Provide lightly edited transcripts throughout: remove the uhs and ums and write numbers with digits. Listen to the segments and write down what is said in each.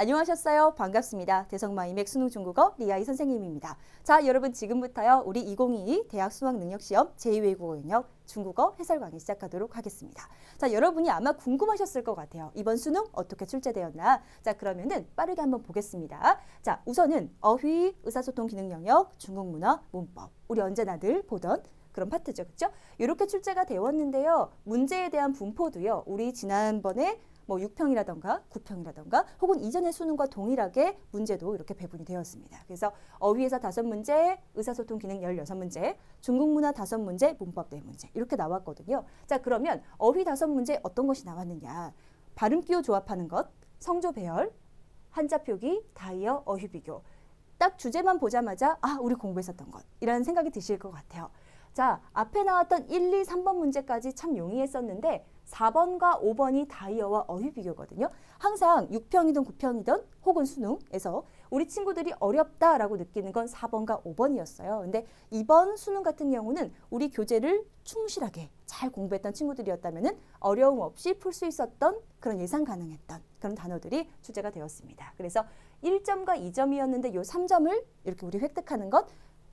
안녕하셨어요. 반갑습니다. 대성마이맥 수능 중국어 리아이 선생님입니다. 자, 여러분 지금부터요. 우리 2022 대학 수학능력시험 제2외국어 영역 중국어 해설 강의 시작하도록 하겠습니다. 자, 여러분이 아마 궁금하셨을 것 같아요. 이번 수능 어떻게 출제되었나? 자, 그러면은 빠르게 한번 보겠습니다. 자, 우선은 어휘, 의사소통 기능 영역, 중국 문화, 문법. 우리 언제나 늘 보던 그런 파트죠. 그렇죠? 이렇게 출제가 되었는데요. 문제에 대한 분포도요. 우리 지난번에 6평이라던가 9평이라던가 혹은 이전의 수능과 동일하게 문제도 이렇게 배분이 되었습니다. 그래서 어휘에서 5문제, 의사소통 기능 16문제, 중국 문화 5문제, 문법 4문제 이렇게 나왔거든요. 자, 그러면 어휘 5문제 어떤 것이 나왔느냐? 발음 기호 조합하는 것, 성조 배열, 한자 표기, 다이어, 어휘 비교. 딱 주제만 보자마자 우리 공부했었던 것 이라는 생각이 드실 것 같아요. 자, 앞에 나왔던 1, 2, 3번 문제까지 참 용이했었는데 4번과 5번이 다이어와 어휘 비교거든요. 항상 6평이든 9평이든 혹은 수능에서 우리 친구들이 어렵다라고 느끼는 건 4번과 5번이었어요. 근데 이번 수능 같은 경우는 우리 교재를 충실하게 잘 공부했던 친구들이었다면 어려움 없이 풀 수 있었던 그런 예상 가능했던 그런 단어들이 출제가 되었습니다. 그래서 1점과 2점이었는데 이 3점을 이렇게 우리 획득하는 것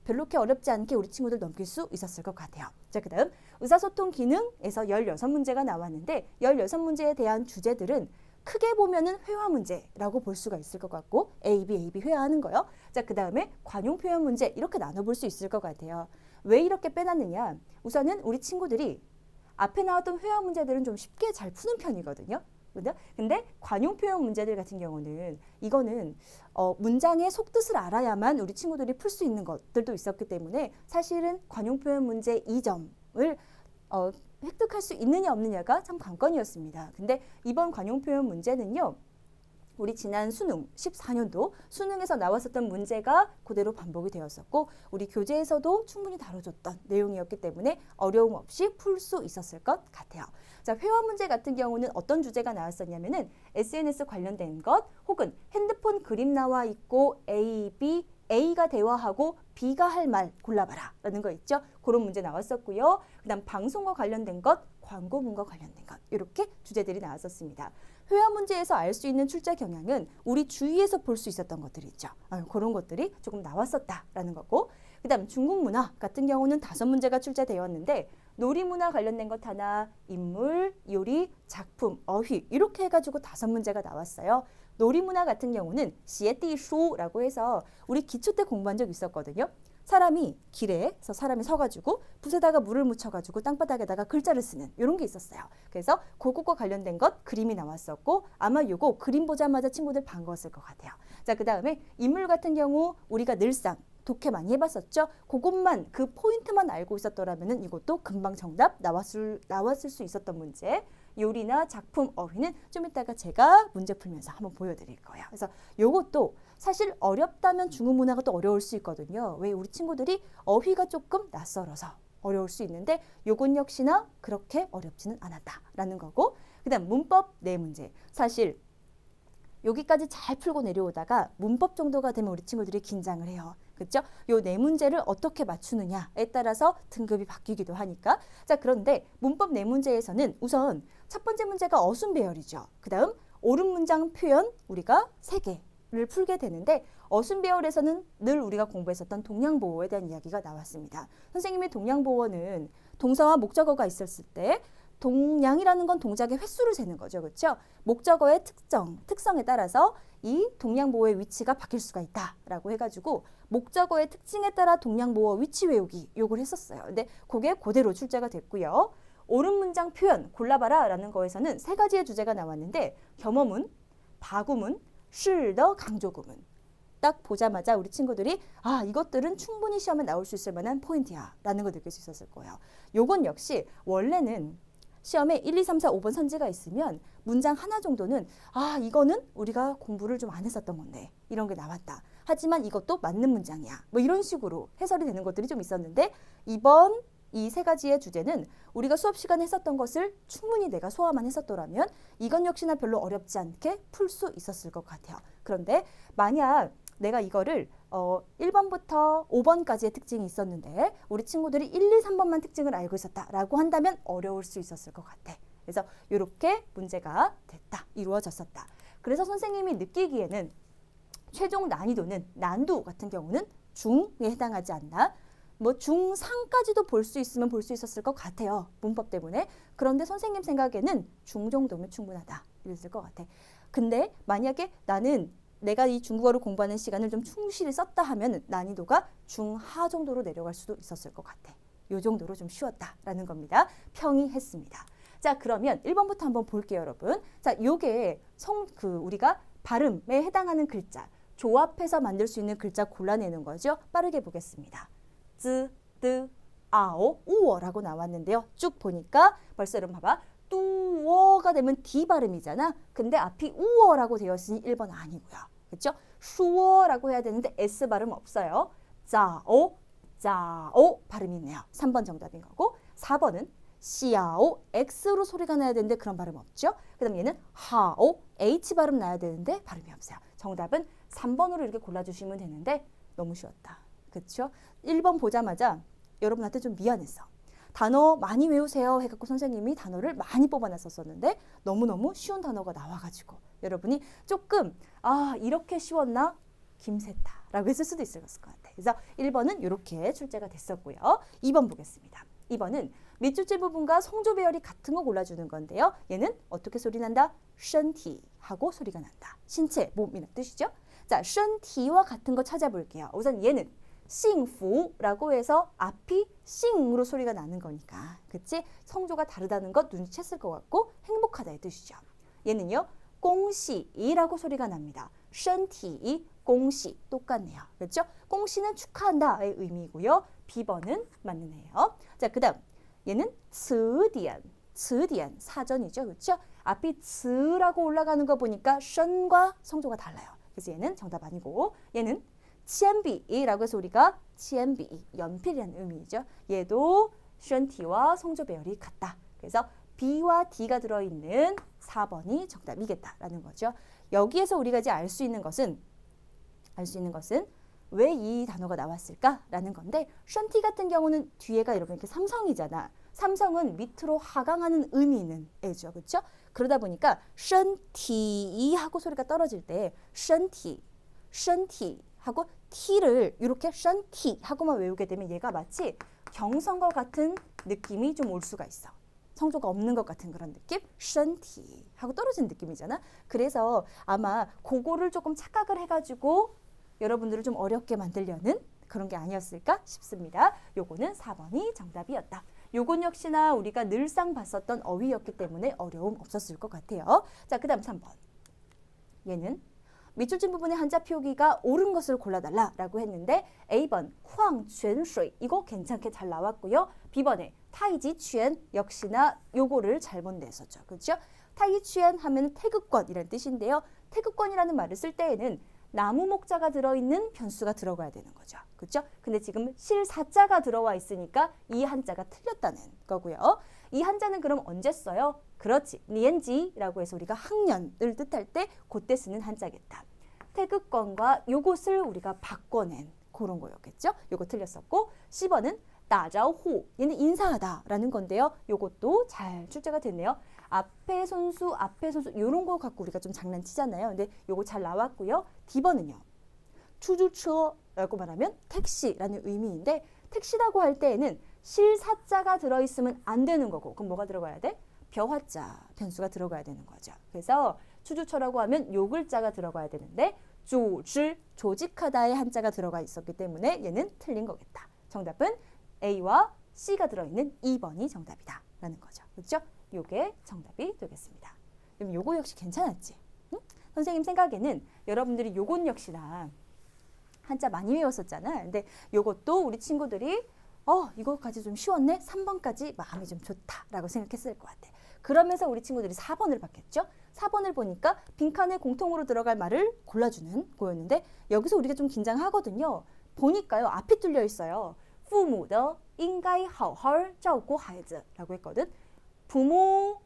별로 그렇게 어렵지 않게 우리 친구들 넘길 수 있었을 것 같아요. 자, 그 다음 의사소통 기능에서 16문제가 나왔는데 16문제에 대한 주제들은 크게 보면은 회화 문제라고 볼 수가 있을 것 같고 A, B 회화하는 거요. 자, 그 다음에 관용 표현 문제 이렇게 나눠볼 수 있을 것 같아요. 왜 이렇게 빼놨느냐? 우선은 우리 친구들이 앞에 나왔던 회화 문제들은 좀 쉽게 잘 푸는 편이거든요. 근데 관용 표현 문제들 같은 경우는 이거는 문장의 속뜻을 알아야만 우리 친구들이 풀 수 있는 것들도 있었기 때문에 사실은 관용 표현 문제 2점을 획득할 수 있느냐 없느냐가 참 관건이었습니다. 근데 이번 관용 표현 문제는요. 우리 지난 수능 14년도 수능에서 나왔었던 문제가 그대로 반복이 되었었고 우리 교재에서도 충분히 다뤄줬던 내용이었기 때문에 어려움 없이 풀 수 있었을 것 같아요. 자, 회화 문제 같은 경우는 어떤 주제가 나왔었냐면은 SNS 관련된 것 혹은 핸드폰 그림 나와 있고 A, B, A가 대화하고 B가 할 말 골라봐라 라는 거 있죠. 그런 문제 나왔었고요. 그 다음 방송과 관련된 것, 광고문과 관련된 것 이렇게 주제들이 나왔었습니다. 회화 문제에서 알 수 있는 출제 경향은 우리 주위에서 볼 수 있었던 것들이 있죠. 그런 것들이 조금 나왔었다라는 거고 그 다음 중국 문화 같은 경우는 5문제가 출제되었는데 놀이문화 관련된 것 하나, 인물, 요리, 작품, 어휘 이렇게 해가지고 5문제가 나왔어요. 놀이문화 같은 경우는 시에띠슈라고 해서 우리 기초 때 공부한 적 있었거든요. 사람이 길에서 사람이 서가지고 붓에다가 물을 묻혀가지고 땅바닥에다가 글자를 쓰는 이런 게 있었어요. 그래서 그것과 관련된 것 그림이 나왔었고 아마 요거 그림 보자마자 친구들 반가웠을 것 같아요. 자, 그 다음에 인물 같은 경우 우리가 늘상 독해 많이 해봤었죠. 그것만 그 포인트만 알고 있었더라면 이것도 금방 정답 나왔을 수 있었던 문제. 요리나 작품, 어휘는 좀 이따가 제가 문제 풀면서 한번 보여드릴 거예요. 그래서 요것도 사실 어렵다면 중국 문화가 또 어려울 수 있거든요. 왜 우리 친구들이 어휘가 조금 낯설어서 어려울 수 있는데 요건 역시나 그렇게 어렵지는 않았다라는 거고 그 다음 문법 4문제. 사실 여기까지 잘 풀고 내려오다가 문법 정도가 되면 우리 친구들이 긴장을 해요. 그렇죠? 요 4문제를 어떻게 맞추느냐에 따라서 등급이 바뀌기도 하니까. 자, 그런데 문법 4문제에서는 우선 첫 번째 문제가 어순 배열이죠. 그 다음 옳은 문장 표현 우리가 3개를 풀게 되는데 어순 배열에서는 늘 우리가 공부했었던 동양보어에 대한 이야기가 나왔습니다. 선생님의 동양보어는 동사와 목적어가 있었을 때 동양이라는 건 동작의 횟수를 재는 거죠. 그렇죠? 목적어의 특성에 따라서 이 동양보어의 위치가 바뀔 수가 있다라고 해가지고 목적어의 특징에 따라 동양보어 위치 외우기 요걸 했었어요. 근데 그게 그대로 출제가 됐고요. 옳은 문장 표현 골라봐라 라는 거에서는 3가지의 주제가 나왔는데 겸어문, 바구문, 실더 강조구문. 딱 보자마자 우리 친구들이 이것들은 충분히 시험에 나올 수 있을 만한 포인트야 라는 걸 느낄 수 있었을 거예요. 요건 역시 원래는 시험에 1, 2, 3, 4, 5번 선지가 있으면 문장 하나 정도는 이거는 우리가 공부를 좀 안 했었던 건데 이런 게 나왔다. 하지만 이것도 맞는 문장이야. 이런 식으로 해설이 되는 것들이 좀 있었는데 이번 이 3가지의 주제는 우리가 수업 시간에 했었던 것을 충분히 내가 소화만 했었더라면 이건 역시나 별로 어렵지 않게 풀 수 있었을 것 같아요. 그런데 만약 내가 이거를 1번부터 5번까지의 특징이 있었는데 우리 친구들이 1, 2, 3번만 특징을 알고 있었다라고 한다면 어려울 수 있었을 것 같아. 그래서 이렇게 문제가 됐다, 이루어졌었다. 그래서 선생님이 느끼기에는 최종 난이도는 난도 같은 경우는 중에 해당하지 않나? 뭐 중상까지도 볼 수 있으면 볼 수 있었을 것 같아요. 문법 때문에. 그런데 선생님 생각에는 중 정도면 충분하다. 이랬을 것 같아. 근데 만약에 나는 내가 이 중국어를 공부하는 시간을 좀 충실히 썼다 하면 난이도가 중하 정도로 내려갈 수도 있었을 것 같아. 요 정도로 좀 쉬웠다라는 겁니다. 평이했습니다. 자, 그러면 1번부터 한번 볼게요, 여러분. 자, 요게 우리가 발음에 해당하는 글자, 조합해서 만들 수 있는 글자 골라내는 거죠. 빠르게 보겠습니다. 쯔, 뜨, 아오, 우어라고 나왔는데요. 쭉 보니까 벌써 여러분 봐봐. 뚜워가 되면 D 발음이잖아. 근데 앞이 우어라고 되어 있으니 1번 아니고요. 그렇죠? 슈어라고 해야 되는데 S 발음 없어요. 자오, 자오 발음이 있네요. 3번 정답인 거고 4번은 시아오, X로 소리가 나야 되는데 그런 발음 없죠. 그 다음 얘는 하오, H 발음 나야 되는데 발음이 없어요. 정답은 3번으로 이렇게 골라주시면 되는데 너무 쉬웠다. 그렇죠? 1번 보자마자 여러분한테 좀 미안했어. 단어 많이 외우세요 해갖고 선생님이 단어를 많이 뽑아놨었는데 너무너무 쉬운 단어가 나와가지고 여러분이 조금 이렇게 쉬웠나? 김새다라고 했을 수도 있을 것 같아요. 그래서 1번은 이렇게 출제가 됐었고요. 2번 보겠습니다. 2번은 밑줄제 부분과 성조 배열이 같은 거 골라주는 건데요. 얘는 어떻게 소리 난다? 身体 하고 소리가 난다. 신체, 몸이라는 뜻이죠. 자, 身体와 같은 거 찾아볼게요. 우선 얘는 幸福라고 해서 앞이 싱으로 소리가 나는 거니까. 그치? 성조가 다르다는 것 눈치챘을 것 같고 행복하다의 뜻이죠. 얘는요. 恭喜이라고 소리가 납니다. 身体恭喜 똑같네요. 그렇죠? 恭喜는 축하한다의 의미고요. B번은 맞는 애예요. 자, 그 다음 얘는 词典 사전이죠. 그렇죠? 앞이 词라고 올라가는 거 보니까 身과 성조가 달라요. 그래서 얘는 정답 아니고 얘는 铅笔라고 해서 우리가 铅笔 연필이라는 의미죠. 얘도 身体와 성조 배열이 같다. 그래서 B와 D가 들어있는 4번이 정답이겠다라는 거죠. 여기에서 우리가 이제 알 수 있는 것은 왜 이 단어가 나왔을까라는 건데 身体 같은 경우는 뒤에가 여러분 이렇게 삼성이잖아. 삼성은 밑으로 하강하는 의미 있는 애죠. 그렇죠? 그러다 보니까 身体 하고 소리가 떨어질 때 身体 하고 T를 이렇게 身体 하고만 외우게 되면 얘가 마치 경성과 같은 느낌이 좀 올 수가 있어. 성조가 없는 것 같은 그런 느낌? 身体 하고 떨어진 느낌이잖아. 그래서 아마 그거를 조금 착각을 해가지고 여러분들을 좀 어렵게 만들려는 그런 게 아니었을까 싶습니다. 요거는 4번이 정답이었다. 요건 역시나 우리가 늘상 봤었던 어휘였기 때문에 어려움 없었을 것 같아요. 자, 그 다음 3번. 얘는 밑줄진 부분의 한자 표기가 옳은 것을 골라달라라고 했는데 A번 황泉水 이거 괜찮게 잘 나왔고요. B번에 타이지취엔 역시나 요거를 잘못 냈었죠. 그렇죠? 타이취엔 하면 태극권이라는 뜻인데요. 태극권이라는 말을 쓸 때에는 나무 목자가 들어있는 변수가 들어가야 되는 거죠. 그렇죠? 근데 지금 실사자가 들어와 있으니까 이 한자가 틀렸다는 거고요. 이 한자는 그럼 언제 써요? 그렇지. 니엔지라고 해서 우리가 학년을 뜻할 때 그때 쓰는 한자겠다. 태극권과 요것을 우리가 바꿔낸 그런 거였겠죠? 요거 틀렸었고 C번은 따자호 얘는 인사하다라는 건데요. 요것도 잘 출제가 됐네요. 앞에 손수 이런 거 갖고 우리가 좀 장난치잖아요. 근데 요거 잘 나왔고요. D번은요. 추주처라고 말하면 택시라는 의미인데 택시라고 할 때에는 실사자가 들어있으면 안 되는 거고 그럼 뭐가 들어가야 돼? 벼화자 변수가 들어가야 되는 거죠. 그래서 추주처라고 하면 요 글자가 들어가야 되는데 조직하다의 한자가 들어가 있었기 때문에 얘는 틀린 거겠다. 정답은 A와 C가 들어있는 2번이 정답이다 라는 거죠. 그렇죠? 요게 정답이 되겠습니다. 그럼 요거 역시 괜찮았지? 응? 선생님 생각에는 여러분들이 요건 역시나 한자 많이 외웠었잖아. 근데 요것도 우리 친구들이 이거까지 좀 쉬웠네? 3번까지 마음이 좀 좋다라고 생각했을 것 같아. 그러면서 우리 친구들이 4번을 봤겠죠? 4번을 보니까 빈칸에 공통으로 들어갈 말을 골라주는 거였는데 여기서 우리가 좀 긴장하거든요. 보니까요. 앞이 뚫려 있어요. 父母的应该好好照顾孩子라고 했거든. 부모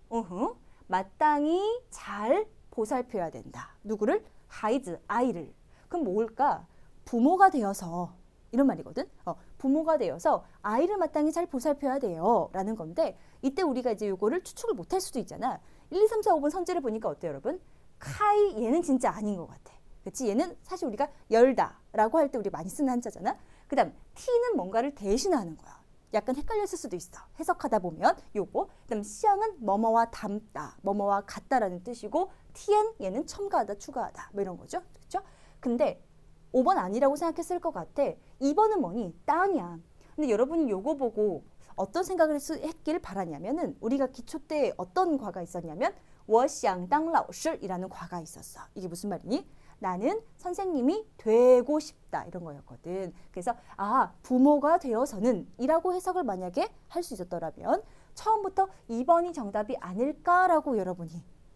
마땅히 잘 보살펴야 된다. 누구를? 하이즈, 아이를. 그럼 뭘까? 부모가 되어서 이런 말이거든. 부모가 되어서 아이를 마땅히 잘 보살펴야 돼요 라는 건데 이때 우리가 이제 요거를 추측을 못할 수도 있잖아. 1, 2, 3, 4, 5번 선지를 보니까 어때요 여러분? 카이 얘는 진짜 아닌 것 같아. 그치? 얘는 사실 우리가 열다 라고 할 때 우리 많이 쓰는 한자잖아. 그 다음 티는 뭔가를 대신하는 거야. 약간 헷갈렸을 수도 있어. 해석하다 보면 요거. 그 다음 시향은 뭐뭐와 닮다, 뭐뭐와 같다라는 뜻이고 티엔 얘는 첨가하다, 추가하다 뭐 이런 거죠. 그렇죠? 근데 5번 아니라고 생각했을 것 같아. 2번은 뭐니? 땅이야. 근데 여러분이 요거 보고 어떤 생각을 했길 바라냐면은 우리가 기초 때 어떤 과가 있었냐면 我想当老师이라는 과가 있었어. 이게 무슨 말이니? 나는 선생님이 되고 싶다 이런 거였거든. 그래서 부모가 되어서는 이라고 해석을 만약에 할 수 있었더라면 처음부터 2번이 정답이 아닐까라고 여러분이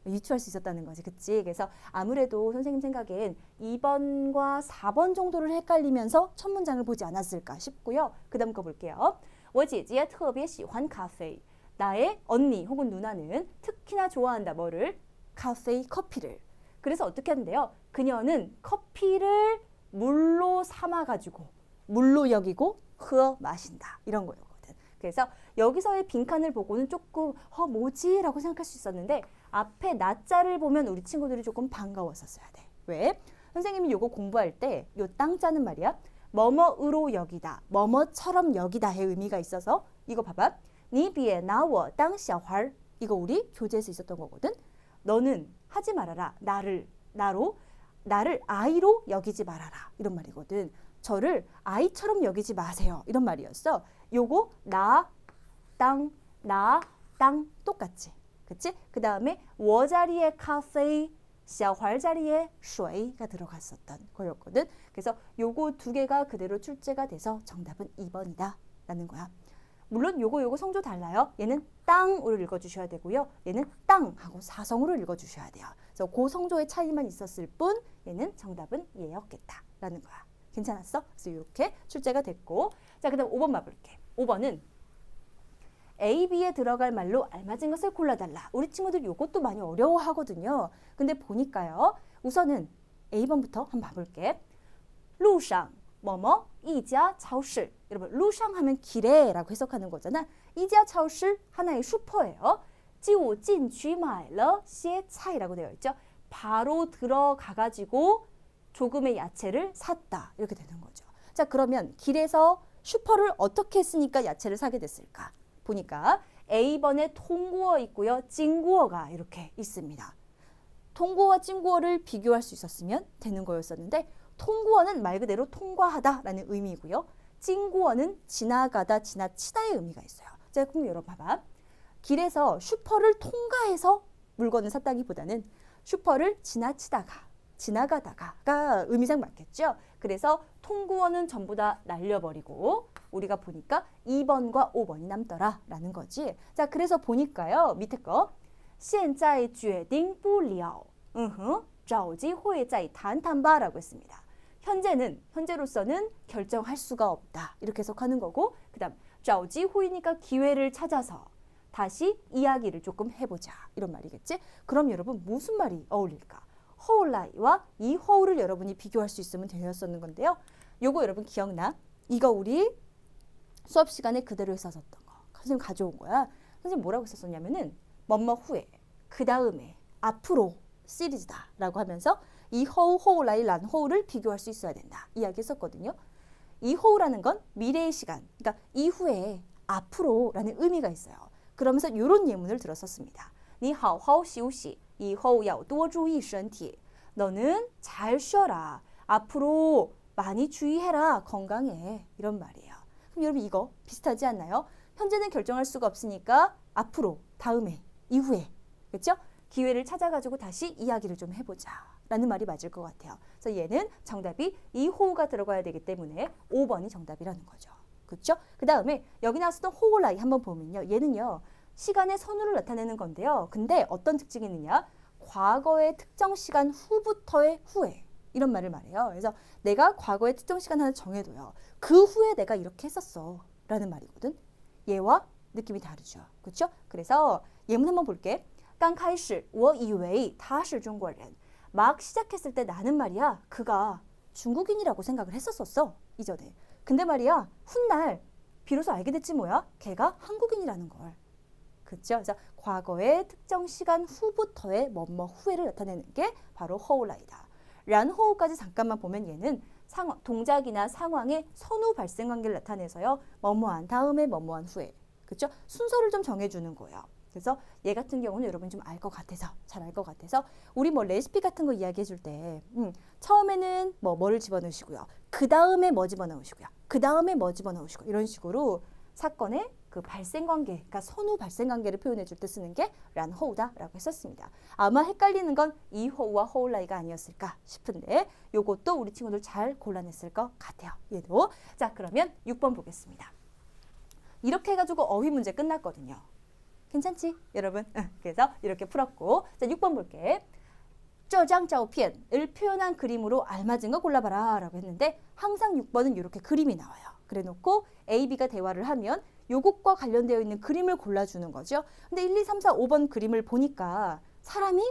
유추할 수 있었다는 거지. 그치? 그래서 아무래도 선생님 생각엔 2번과 4번 정도를 헷갈리면서 첫 문장을 보지 않았을까 싶고요. 그 다음 거 볼게요. 我姐姐特别喜欢咖啡. 나의 언니 혹은 누나는 특히나 좋아한다. 뭐를? 카페, 커피를. 그래서 어떻게 하는데요? 그녀는 커피를 물로 삼아가지고 물로 여기고 흐어 마신다. 이런 거였거든. 그래서 여기서의 빈칸을 보고는 조금 뭐지? 라고 생각할 수 있었는데 앞에 나자를 보면 우리 친구들이 조금 반가웠었어야 돼. 왜? 선생님이 요거 공부할 때 요 땅자는 말이야. 뭐뭐으로 여기다, 뭐뭐처럼 여기다의 의미가 있어서 이거 봐봐. 你别拿我当小孩. 이거 우리 교재에서 있었던 거거든. 너는 하지 말아라. 나를 아이로 여기지 말아라. 이런 말이거든. 저를 아이처럼 여기지 마세요. 이런 말이었어. 요거 나, 땅 똑같지. 그치? 그 다음에 我 자리에 카페, 小孩 자리에 水가 들어갔었던 거였거든. 그래서 요거 두 개가 그대로 출제가 돼서 정답은 2번이다 라는 거야. 물론 요거 성조 달라요. 얘는 땅으로 읽어주셔야 되고요. 얘는 땅하고 사성으로 읽어주셔야 돼요. 그래서 그 성조의 차이만 있었을 뿐 얘는 정답은 얘였겠다라는 거야. 괜찮았어? 그래서 이렇게 출제가 됐고 자, 그 다음 5번 봐볼게. 5번은 A, B에 들어갈 말로 알맞은 것을 골라달라. 우리 친구들 요것도 많이 어려워하거든요. 근데 보니까요. 우선은 A번부터 한번 봐볼게. 路上 뭐뭐 이자 차오실. 여러분 루샹 하면 길에 라고 해석하는 거잖아. 이자 차오실 하나의 슈퍼예요. 就进去买了些菜라고 되어 있죠. 바로 들어가가지고 조금의 야채를 샀다. 이렇게 되는 거죠. 자, 그러면 길에서 슈퍼를 어떻게 했으니까 야채를 사게 됐을까? 보니까 A번에 통구어 있고요. 찡구어가 이렇게 있습니다. 통구어와 찡구어를 비교할 수 있었으면 되는 거였었는데 통구어는 말 그대로 통과하다라는 의미이고요. 찡구어는 지나가다, 지나치다의 의미가 있어요. 자, 그럼 여러분 봐봐. 길에서 슈퍼를 통과해서 물건을 샀다기보다는 슈퍼를 지나가다가가 의미상 맞겠죠. 그래서 통구어는 전부 다 날려버리고 우리가 보니까 2번과 5번이 남더라라는 거지. 자, 그래서 보니까요. 밑에 거 现在决定不了. 找机会再谈谈吧라고 했습니다. 현재로서는 결정할 수가 없다. 이렇게 해석하는 거고 그 다음 找机会니까 기회를 찾아서 다시 이야기를 조금 해보자. 이런 말이겠지? 그럼 여러분 무슨 말이 어울릴까? 허울라이와 이 허울을 여러분이 비교할 수 있으면 되었었는 건데요. 요거 여러분 기억나? 이거 우리 수업 시간에 그대로 했었던 거. 선생님 가져온 거야. 선생님 뭐라고 했었냐면은 뭐뭐 후에, 그 다음에, 앞으로 시리즈다 라고 하면서 이 허우, 허울라이, 란 허울을 비교할 수 있어야 된다. 이야기 했었거든요. 이 허우라는 건 미래의 시간, 그러니까 이후에, 앞으로 라는 의미가 있어요. 그러면서 이런 예문을 들었었습니다. 你好好休息以后要多注意身体 너는 잘 쉬어라. 앞으로 많이 주의해라. 건강해. 이런 말이에요. 그럼 여러분 이거 비슷하지 않나요? 현재는 결정할 수가 없으니까 앞으로, 다음에, 이후에. 그렇죠? 기회를 찾아가지고 다시 이야기를 좀 해보자. 라는 말이 맞을 것 같아요. 그래서 얘는 정답이 이 호우가 들어가야 되기 때문에 5번이 정답이라는 거죠. 그렇죠? 그 다음에 여기 나왔었던 호울라이 한번 보면요. 얘는요. 시간의 선후를 나타내는 건데요. 근데 어떤 특징이 있느냐? 과거의 특정 시간 후부터의 후에 이런 말을 말해요. 그래서 내가 과거의 특정 시간 하나 정해둬요. 그 후에 내가 이렇게 했었어 라는 말이거든. 얘와 느낌이 다르죠. 그렇죠? 그래서 예문 한번 볼게. 刚开始我以为他是中国人. 막 시작했을 때 나는 말이야. 그가 중국인이라고 생각을 했었어. 이전에. 근데 말이야. 훗날 비로소 알게 됐지 뭐야. 걔가 한국인이라는 걸. 그렇죠? 그래서 과거의 특정 시간 후부터의 뭐뭐 후에를 나타내는 게 바로 허울라이다. 란호우까지 잠깐만 보면 얘는 동작이나 상황의 선후 발생 관계를 나타내서요. 뭐뭐한 다음에 뭐뭐한 후에. 그렇죠? 순서를 좀 정해주는 거예요. 그래서 얘 같은 경우는 여러분 좀 알 것 같아서 잘 알 것 같아서 우리 뭐 레시피 같은 거 이야기해 줄 때 처음에는 뭐를 집어넣으시고요. 그 다음에 뭐 집어넣으시고요. 그 다음에 뭐 집어넣으시고 이런 식으로 사건의 그 발생 관계, 그러니까 선후 발생 관계를 표현해 줄 때 쓰는 게 란호우다라고 했었습니다. 아마 헷갈리는 건 이호우와 호울라이가 아니었을까 싶은데 요것도 우리 친구들 잘 골라냈을 것 같아요. 얘도. 자, 그러면 6번 보겠습니다. 이렇게 해가지고 어휘 문제 끝났거든요. 괜찮지? 여러분? 그래서 이렇게 풀었고 자, 6번 볼게. 这张照片을 표현한 그림으로 알맞은 거 골라봐라 라고 했는데 항상 6번은 이렇게 그림이 나와요. 그래 놓고 A, B가 대화를 하면 요것과 관련되어 있는 그림을 골라주는 거죠. 근데 1, 2, 3, 4, 5번 그림을 보니까 사람이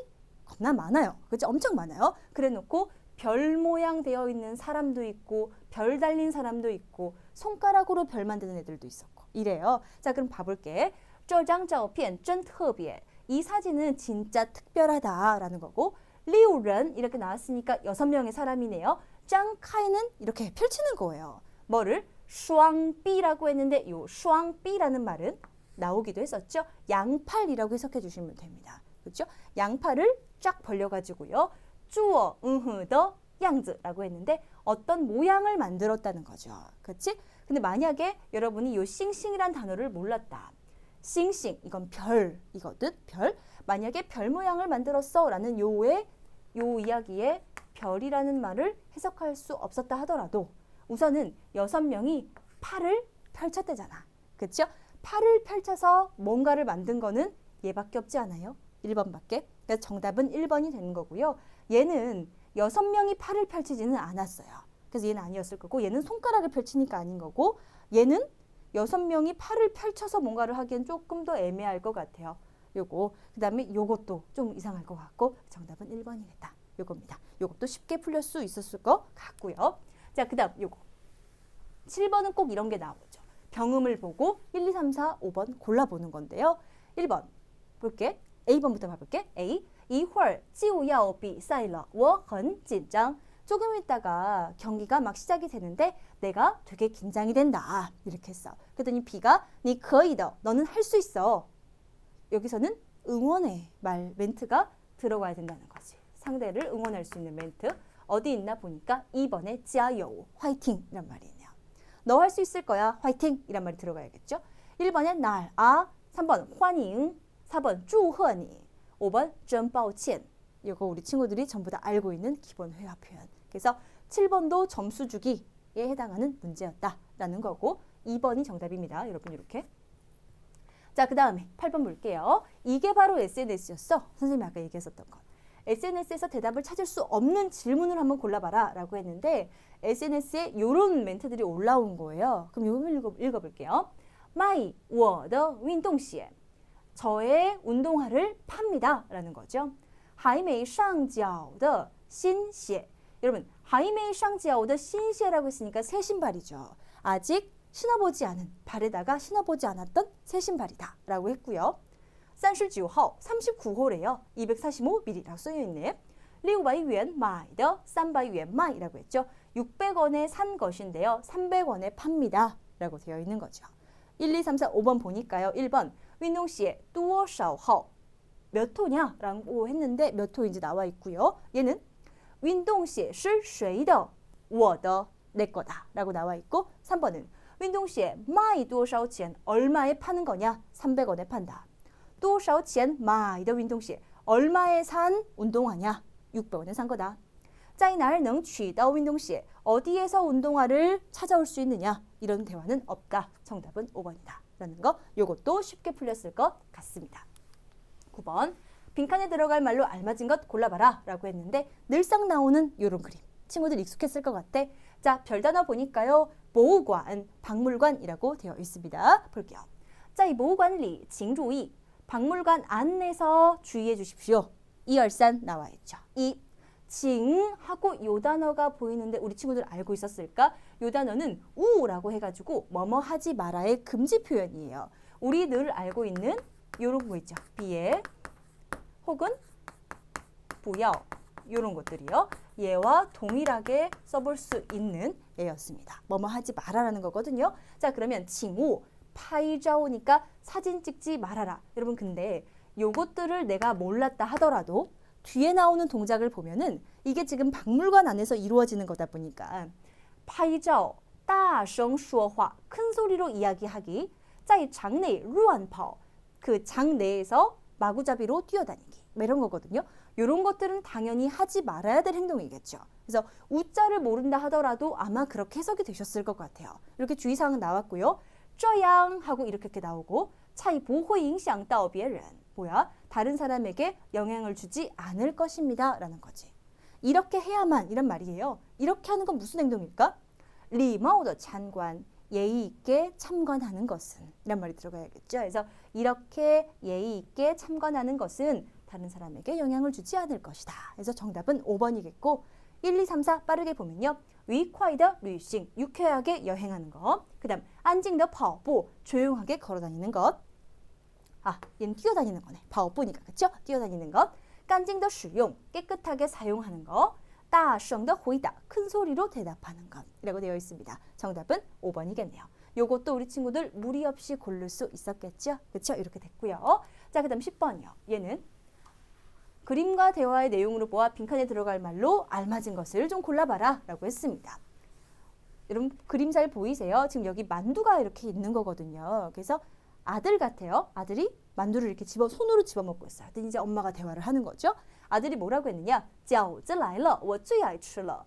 겁나 많아요. 그렇죠? 엄청 많아요. 그래 놓고 별 모양 되어 있는 사람도 있고 별 달린 사람도 있고 손가락으로 별 만드는 애들도 있었고 이래요. 자, 그럼 봐볼게. 这张照片真特别. 이 사진은 진짜 특별하다라는 거고 6人 이렇게 나왔으니까 6명의 사람이네요. 짱카이는 이렇게 펼치는 거예요. 뭐를? 双臂라고 했는데 요 双臂라는 말은 나오기도 했었죠. 양팔이라고 해석해 주시면 됩니다. 그렇죠? 양팔을 쫙 벌려가지고요. 做 的 样子라고 했는데 어떤 모양을 만들었다는 거죠. 그렇지? 근데 만약에 여러분이 요 싱싱이란 단어를 몰랐다. 싱싱 이건 별이거든. 별. 만약에 별 모양을 만들었어 라는 요 이야기에 별이라는 말을 해석할 수 없었다 하더라도 우선은 6명이 팔을 펼쳤대잖아. 그렇죠? 팔을 펼쳐서 뭔가를 만든 거는 얘밖에 없지 않아요? 1번밖에. 그래서 정답은 1번이 되는 거고요. 얘는 6명이 팔을 펼치지는 않았어요. 그래서 얘는 아니었을 거고 얘는 손가락을 펼치니까 아닌 거고 얘는 6명이 팔을 펼쳐서 뭔가를 하기엔 조금 더 애매할 것 같아요. 요거. 그 다음에 요것도 좀 이상할 것 같고 정답은 1번이겠다. 요겁니다. 요것도 쉽게 풀릴 수 있었을 것 같고요. 자, 그 다음 요거. 7번은 꼭 이런 게 나오죠. 병음을 보고 1, 2, 3, 4, 5번 골라보는 건데요. 1번 볼게. A번부터 봐볼게. A. 一会儿就要比赛了我很紧张. 조금 있다가 경기가 막 시작이 되는데 내가 되게 긴장이 된다. 이렇게 했어. 그랬더니 B가 你可以的. 너는 할 수 있어. 여기서는 응원의 말 멘트가 들어가야 된다는 거지. 상대를 응원할 수 있는 멘트. 어디 있나 보니까 2번에 加油, 화이팅 이란 말이 있네요. 너 할 수 있을 거야. 화이팅 이란 말이 들어가야겠죠. 1번에 날, 3번 欢迎, 4번 祝贺你, 5번 真抱歉. 이거 우리 친구들이 전부 다 알고 있는 기본 회화 표현. 그래서 7번도 점수 주기에 해당하는 문제였다라는 거고 2번이 정답입니다. 여러분 이렇게. 자, 그 다음에 8번 볼게요. 이게 바로 SNS였어. 선생님이 아까 얘기했었던 거. SNS에서 대답을 찾을 수 없는 질문을 한번 골라봐라 라고 했는데 SNS에 이런 멘트들이 올라온 거예요. 그럼 이거 읽어볼게요. 卖我的运动鞋. 저의 운동화를 팝니다 라는 거죠. 还没上脚的新鞋. 여러분 还没上脚的新鞋라고 했으니까 새 신발이죠. 아직 신어보지 않은, 발에다가 신어보지 않았던 새 신발이다 라고 했고요. 39호, 39호래요. 245ml라고 써있네. 600元买的 300元卖라고 했죠. 600원에 산 것인데요. 300원에 팝니다 라고 되어 있는 거죠. 1, 2, 3, 4, 5번 보니까요. 1번 运动鞋多少号? 몇 호냐? 라고 했는데 몇 호인지 나와 있고요. 얘는 运动鞋是谁的? 我的, 내 거다 라고 나와 있고 3번은 运动鞋卖多少钱? 얼마에 파는 거냐? 300원에 판다. 多少钱买的运动鞋? 얼마에 산 운동화냐? 600원에 산 거다. 在哪儿能取到运动鞋? 어디에서 운동화를 찾아올 수 있느냐? 이런 대화는 없다. 정답은 5번이다. 라는 거 요것도 쉽게 풀렸을 것 같습니다. 9번 빈칸에 들어갈 말로 알맞은 것 골라봐라 라고 했는데 늘상 나오는 요런 그림. 친구들 익숙했을 것 같아. 자, 별단어 보니까요. 보호관, 박물관이라고 되어 있습니다. 볼게요. 在博物馆里请注意. 박물관 안에서 주의해 주십시오. 1, 2, 3 나와 있죠. 2. 请 하고 요 단어가 보이는데 우리 친구들 알고 있었을까? 요 단어는 우라고 해가지고 뭐뭐 하지 마라의 금지 표현이에요. 우리 늘 알고 있는 요런 거 있죠. 비에 혹은 不要 요런 것들이요. 얘와 동일하게 써볼 수 있는 예였습니다. 뭐뭐 하지 마라라는 거거든요. 자, 그러면 칭우 파이자오니까 사진 찍지 말아라. 여러분 근데 요것들을 내가 몰랐다 하더라도 뒤에 나오는 동작을 보면은 이게 지금 박물관 안에서 이루어지는 거다 보니까 파이자오 大声说话 큰 소리로 이야기하기 在场内乱跑 그 장 내에서 마구잡이로 뛰어다니기 이런 거거든요. 이런 것들은 당연히 하지 말아야 될 행동이겠죠. 그래서 우자를 모른다 하더라도 아마 그렇게 해석이 되셨을 것 같아요. 이렇게 주의사항은 나왔고요. 这样 하고 이렇게 나오고 才不会影响到别人 뭐야? 다른 사람에게 영향을 주지 않을 것입니다. 라는 거지. 이렇게 해야만 이란 말이에요. 이렇게 하는 건 무슨 행동일까? 礼貌的参观 예의 있게 참관하는 것은 이란 말이 들어가야겠죠. 그래서 이렇게 예의 있게 참관하는 것은 다른 사람에게 영향을 주지 않을 것이다. 그래서 정답은 5번이겠고 1, 2, 3, 4 빠르게 보면요. 愉快的旅行 유쾌하게 여행하는 것. 그 다음 安静的跑步 조용하게 걸어다니는 것. 아, 얘는 뛰어다니는 거네. 跑步니까 그쵸? 뛰어다니는 것. 干净的使用 깨끗하게 사용하는 것. 大声的回答 큰 소리로 대답하는 것 이라고 되어 있습니다. 정답은 5번이겠네요. 요것도 우리 친구들 무리 없이 고를 수 있었겠죠? 그렇죠? 이렇게 됐고요. 자, 그 다음 10번이요. 얘는 그림과 대화의 내용으로 보아 빈칸에 들어갈 말로 알맞은 것을 좀 골라봐라 라고 했습니다. 여러분 그림 잘 보이세요? 지금 여기 만두가 이렇게 있는 거거든요. 그래서 아들 같아요. 아들이 만두를 이렇게 손으로 집어먹고 있어요. 근데 이제 엄마가 대화를 하는 거죠. 아들이 뭐라고 했느냐? 饺子来了,我最爱吃了.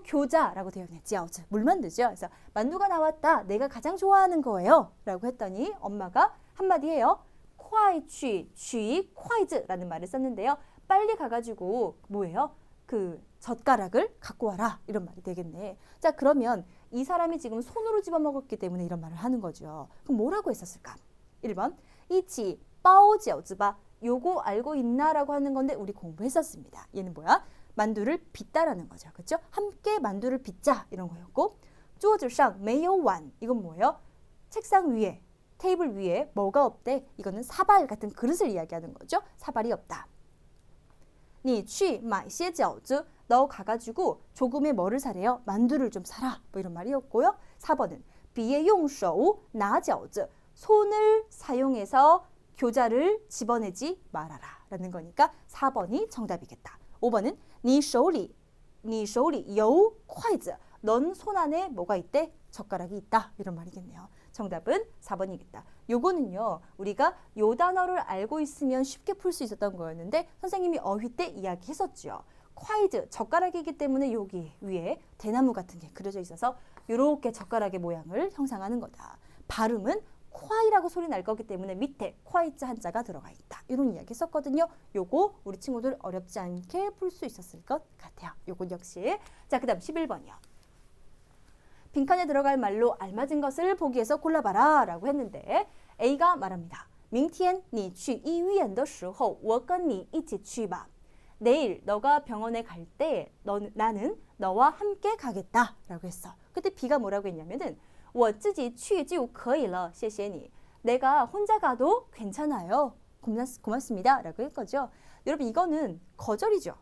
교자라고 되어 있네요. 饺子, 물만두죠. 그래서 만두가 나왔다. 내가 가장 좋아하는 거예요. 라고 했더니 엄마가 한마디 해요. 快去取筷子라는 말을 썼는데요. 빨리 가가지고 뭐예요? 그 젓가락을 갖고 와라. 이런 말이 되겠네. 자, 그러면 이 사람이 지금 손으로 집어먹었기 때문에 이런 말을 하는 거죠. 그럼 뭐라고 했었을까? 1번, 一起包饺子吧. 요거 알고 있나? 라고 하는 건데 우리 공부했었습니다. 얘는 뭐야? 만두를 빚다라는 거죠. 그렇죠? 함께 만두를 빚자 이런 거였고 桌子上没有碗 이건 뭐예요? 책상 위에, 테이블 위에 뭐가 없대? 이거는 사발 같은 그릇을 이야기하는 거죠. 사발이 없다. 你去买些饺子 너 가가지고 조금의 뭐를 사래요? 만두를 좀 사라. 뭐 이런 말이었고요. 4번은 别用手拿饺子 손을 사용해서 교자를 집어내지 말아라 라는 거니까 4번이 정답이겠다. 5번은 你手里有筷子 넌 손 안에 뭐가 있대? 젓가락이 있다. 이런 말이겠네요. 정답은 4번이겠다. 요거는요. 우리가 요 단어를 알고 있으면 쉽게 풀 수 있었던 거였는데 선생님이 어휘 때 이야기했었죠. 콰이즈, 젓가락이기 때문에 여기 위에 대나무 같은 게 그려져 있어서 이렇게 젓가락의 모양을 형상하는 거다. 발음은 콰이라고 소리 날 거기 때문에 밑에 콰이자 한자가 들어가 있다. 이런 이야기 했었거든요. 요거 우리 친구들 어렵지 않게 풀 수 있었을 것 같아요. 요건 역시. 자, 그 다음 11번이요. 빈칸에 들어갈 말로 알맞은 것을 보기에서 골라봐라 라고 했는데 A가 말합니다. 明天你去医院的时候我跟你一起去吧. 내일 너가 병원에 갈 때 나는 너와 함께 가겠다 라고 했어. 그때 B가 뭐라고 했냐면은 我自己去就可以了谢谢你. 내가 혼자 가도 괜찮아요. 고맙습니다 라고 했거죠. 여러분 이거는 거절이죠.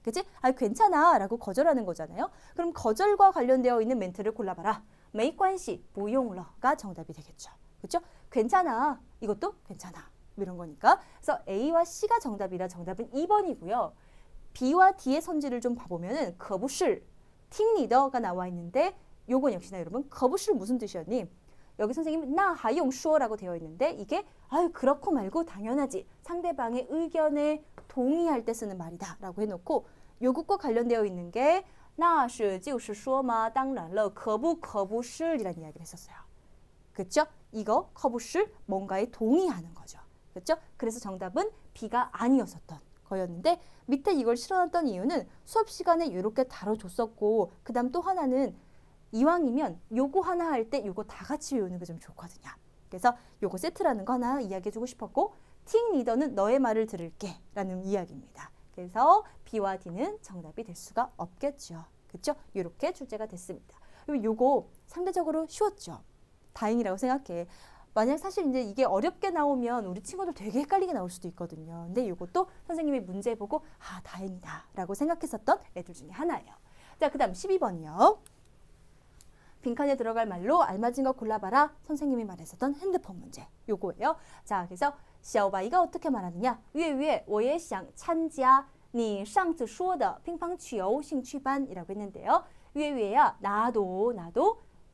그치? 아, 괜찮아 라고 거절하는 거잖아요. 그럼 거절과 관련되어 있는 멘트를 골라봐라. 没关系不用了가 정답이 되겠죠. 그렇죠? 괜찮아. 이것도 괜찮아. 이런 거니까. 그래서 A와 C가 정답이라 정답은 2번이고요. B와 D의 선지를 좀 봐보면은 可不是, 팀리더가 나와 있는데 요건 역시나 여러분 可不是 무슨 뜻이었니? 여기 선생님 那还用说라고 되어 있는데 이게 아유 그렇고 말고 당연하지. 상대방의 의견에 동의할 때 쓰는 말이다 라고 해놓고 요것과 관련되어 있는 게 那是就是说嘛当然了可不是이라는 이야기를 했었어요. 그렇죠? 이거 可不是 뭔가에 동의하는 거죠. 그렇죠? 그래서 정답은 B가 아니었었던 거였는데 밑에 이걸 실어놨던 이유는 수업 시간에 이렇게 다뤄줬었고 그 다음 또 하나는 이왕이면 요거 하나 할 때 요거 다 같이 외우는 게 좀 좋거든요. 그래서 요거 세트라는 거 하나 이야기해주고 싶었고 팀 리더는 너의 말을 들을게 라는 이야기입니다. 그래서 B와 D는 정답이 될 수가 없겠죠. 그렇죠? 이렇게 출제가 됐습니다. 그리고 요거 상대적으로 쉬웠죠. 다행이라고 생각해. 만약 사실 이제 이게 어렵게 나오면 우리 친구들 되게 헷갈리게 나올 수도 있거든요. 근데 이것도 선생님이 문제 보고 아 다행이다 라고 생각했었던 애들 중에 하나예요. 자, 그 다음 12번이요. 빈칸에 들어갈 말로 알맞은 거 골라봐라. 선생님이 말했었던 핸드폰 문제. 요거예요. 자, 그래서 小白이가 어떻게 말하느냐. 月月我也想参加你上次说的乒乓球兴趣班이라고 했는데요. 月月야 나도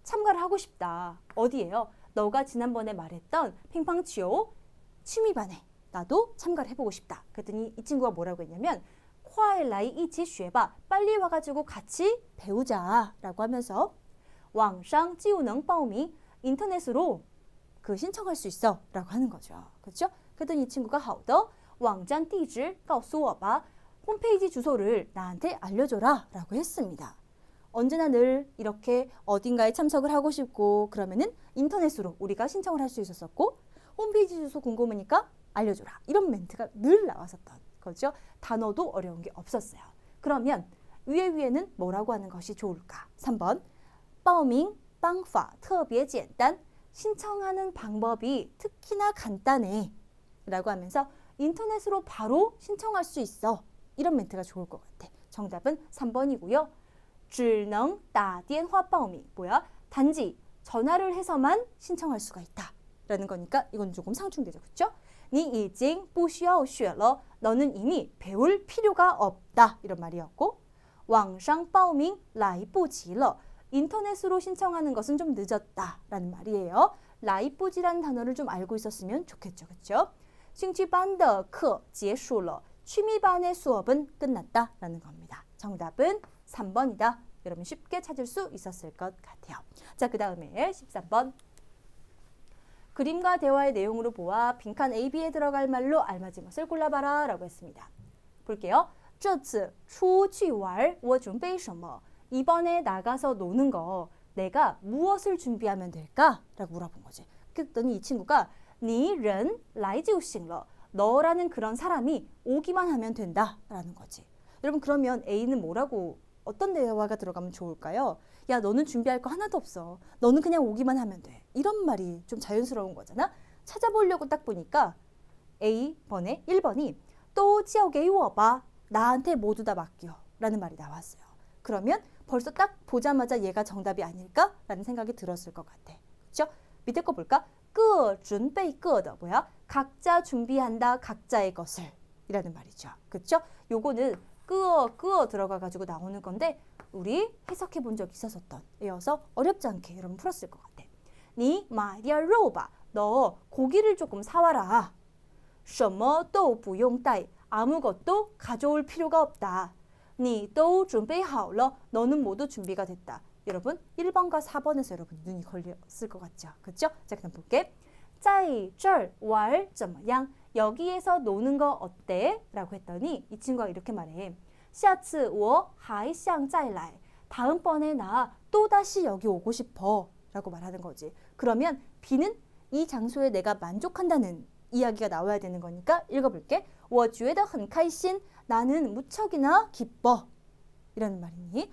참가를 하고 싶다. 어디에요? 너가 지난번에 말했던 乒乓球 취미반에 나도 참가를 해보고 싶다. 그랬더니 이 친구가 뭐라고 했냐면 快来一起学吧. 빨리 와가지고 같이 배우자 라고 하면서 网上就能报名 인터넷으로 그 신청할 수 있어 라고 하는 거죠. 그렇죠? 그랬더니 이 친구가 好的网站地址告诉我吧. 홈페이지 주소를 나한테 알려줘라 라고 했습니다. 언제나 늘 이렇게 어딘가에 참석을 하고 싶고 그러면은 인터넷으로 우리가 신청을 할 수 있었었고 홈페이지 주소 궁금하니까 알려줘라. 이런 멘트가 늘 나왔었던 거죠. 단어도 어려운 게 없었어요. 그러면 위에는 뭐라고 하는 것이 좋을까? 3번 报名方法特别简单. 신청하는 방법이 특히나 간단해 라고 하면서 인터넷으로 바로 신청할 수 있어. 이런 멘트가 좋을 것 같아. 정답은 3번이고요. 只能打电话报名. 뭐야? 단지 전화를 해서만 신청할 수가 있다 라는 거니까 이건 조금 상충되죠. 그렇죠? 你已经不需要学了. 너는 이미 배울 필요가 없다. 이런 말이었고 网上报名来不及了. 인터넷으로 신청하는 것은 좀 늦었다 라는 말이에요. 来不及라는 단어를 좀 알고 있었으면 좋겠죠. 그렇죠? 兴趣班的课结束了. 취미반의 수업은 끝났다 라는 겁니다. 정답은 3번이다. 여러분 쉽게 찾을 수 있었을 것 같아요. 자, 그 다음에 13번. 그림과 대화의 내용으로 보아 빈칸 A, B에 들어갈 말로 알맞은 것을 골라봐라 라고 했습니다. 볼게요. 这次出去玩我准备什么? 이번에 나가서 노는 거 내가 무엇을 준비하면 될까? 라고 물어본 거지. 그랬더니 이 친구가 你人来就行了. 너라는 그런 사람이 오기만 하면 된다 라는 거지. 여러분 그러면 A는 뭐라고 어떤 대화가 들어가면 좋을까요? 야 너는 준비할 거 하나도 없어. 너는 그냥 오기만 하면 돼. 이런 말이 좀 자연스러운 거잖아. 찾아보려고 딱 보니까 A번에 1번이 또交给我吧. 나한테 모두 다 맡겨 라는 말이 나왔어요. 그러면 벌써 딱 보자마자 얘가 정답이 아닐까라는 생각이 들었을 것 같아. 그렇죠? 밑에 거 볼까? 各准备各的. 뭐야? 각자 준비한다 각자의 것을 이라는 말이죠. 그렇죠? 요거는 끄어 들어가가지고 나오는 건데 우리 해석해 본 적 있었던 애여서 어렵지 않게 여러분 풀었을 것 같아. 你买点肉吧. 너 고기를 조금 사와라. 什么都不用带. 아무것도 가져올 필요가 없다. 你都准备好了. 너는 모두 준비가 됐다. 여러분 1번과 4번에서 여러분 눈이 걸렸을 것 같죠? 그렇죠? 자, 그럼 볼게. 在这儿玩怎么样? 여기에서 노는 거 어때? 라고 했더니 이 친구가 이렇게 말해. 下次我还想再来. 다음번에 나 또다시 여기 오고 싶어. 라고 말하는 거지. 그러면 B는 이 장소에 내가 만족한다는 이야기가 나와야 되는 거니까 읽어볼게. 我觉得很开心. 나는 무척이나 기뻐. 이라는 말이니.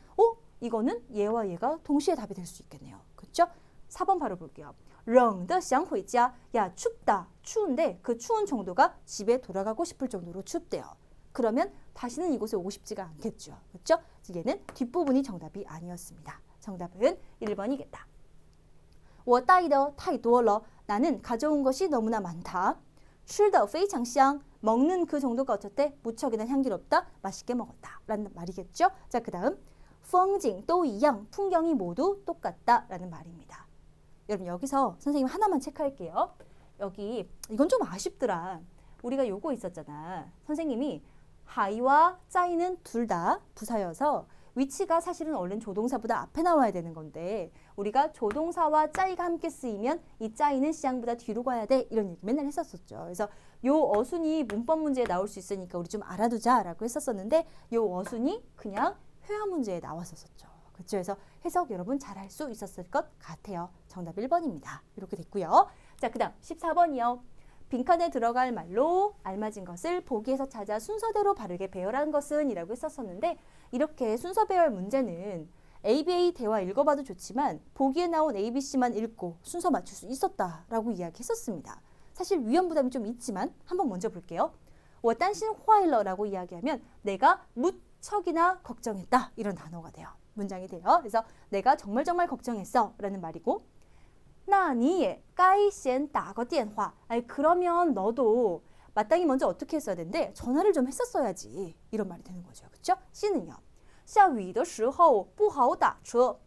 이거는 얘와 얘가 동시에 답이 될 수 있겠네요. 그렇죠? 4번 바로 볼게요. 冷的想回家. 야 춥다. 추운데 그 추운 정도가 집에 돌아가고 싶을 정도로 춥대요. 그러면 다시는 이곳에 오고 싶지가 않겠죠. 그렇죠? 얘는 뒷부분이 정답이 아니었습니다. 정답은 1번이겠다. 我带的太多了. 나는 가져온 것이 너무나 많다. 吃的非常香. 먹는 그 정도가 어쨌대? 무척이나 향기롭다. 맛있게 먹었다. 라는 말이겠죠? 자, 그 다음 风景都一样. 풍경이 모두 똑같다. 라는 말입니다. 여러분 여기서 선생님 하나만 체크할게요. 여기 이건 좀 아쉽더라. 우리가 요거 있었잖아. 선생님이 하이와 짜이는 둘 다 부사여서 위치가 사실은 원래는 조동사보다 앞에 나와야 되는 건데 우리가 조동사와 짜이가 함께 쓰이면 이 짜이는 시장보다 뒤로 가야 돼. 이런 얘기 맨날 했었었죠. 그래서 요 어순이 문법 문제에 나올 수 있으니까 우리 좀 알아두자라고 했었었는데 요 어순이 그냥 회화 문제에 나왔었죠. 그렇죠? 그래서 해석 여러분 잘할 수 있었을 것 같아요. 정답 1번입니다. 이렇게 됐고요. 자, 그 다음 14번이요. 빈칸에 들어갈 말로 알맞은 것을 보기에서 찾아 순서대로 바르게 배열한 것은 이라고 했었었는데 이렇게 순서 배열 문제는 ABA 대화 읽어봐도 좋지만 보기에 나온 ABC만 읽고 순서 맞출 수 있었다라고 이야기했었습니다. 사실 위험 부담이 좀 있지만 한번 먼저 볼게요. 我担心坏了라고 이야기하면 내가 무척이나 걱정했다 이런 단어가 돼요. 문장이 돼요. 그래서 내가 정말 걱정했어 라는 말이고 那你也该先打个电话. 아니 그러면 너도 마땅히 먼저 어떻게 했어야 되는데 전화를 좀 했었어야지 이런 말이 되는 거죠. 그렇죠? C는요. 下雨的时候不好打车.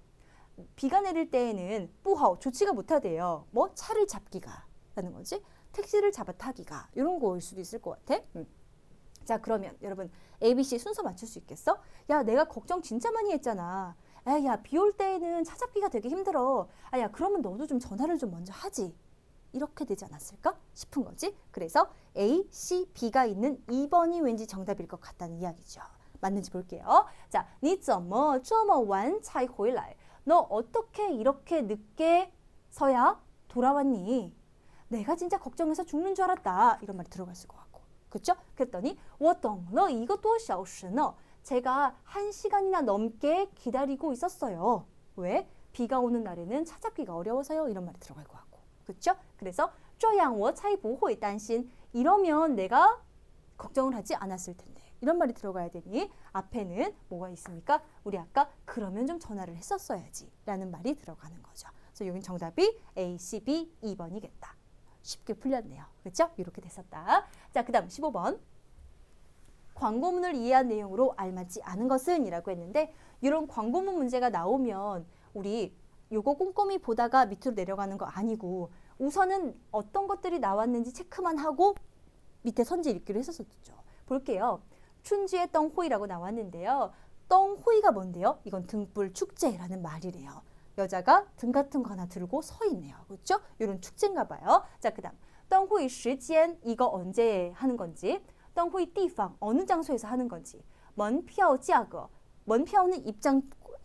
비가 내릴 때에는 不好 좋지가 못하대요. 뭐 차를 잡기가 라는 거지. 택시를 잡아 타기가 이런 거일 수도 있을 것 같아. 자 그러면 여러분 ABC 순서 맞출 수 있겠어? 야 내가 걱정 진짜 많이 했잖아. 야 비 올 때에는 차 잡기가 되게 힘들어. 야 그러면 너도 좀 전화를 좀 먼저 하지. 이렇게 되지 않았을까 싶은 거지. 그래서 A, C, B가 있는 2번이 왠지 정답일 것 같다는 이야기죠. 맞는지 볼게요. 자, 你怎么这么晚才回来? 너 어떻게 이렇게 늦게서야 돌아왔니? 내가 진짜 걱정해서 죽는 줄 알았다. 이런 말이 들어갔을 것 같고. 그렇죠? 그랬더니 我等了一个多小时呢. 제가 1시간이나 넘게 기다리고 있었어요. 왜? 비가 오는 날에는 찾아뵙기가 어려워서요. 이런 말이 들어갈 것 같고. 그렇죠? 그래서 这样我才不会担心. 이러면 내가 걱정을 하지 않았을 텐데. 이런 말이 들어가야 되니 앞에는 뭐가 있습니까? 우리 아까 그러면 좀 전화를 했었어야지 라는 말이 들어가는 거죠. 그래서 여긴 정답이 A, C, B, 2번이겠다. 쉽게 풀렸네요. 그렇죠? 이렇게 됐었다. 자, 그 다음 15번. 광고문을 이해한 내용으로 알맞지 않은 것은 이라고 했는데 이런 광고문 문제가 나오면 우리 요거 꼼꼼히 보다가 밑으로 내려가는 거 아니고 우선은 어떤 것들이 나왔는지 체크만 하고 밑에 선지 읽기로 했었었죠. 볼게요. 춘지의 떵호이라고 나왔는데요. 떵호이가 뭔데요? 이건 등불 축제라는 말이래요. 여자가 등 같은 거 하나 들고 서 있네요. 그렇죠? 이런 축제인가 봐요. 자, 그 다음 떵호이 시간 이거 언제 하는 건지 灯会地方 어느 장소에서 하는 건지 门票价格 门票는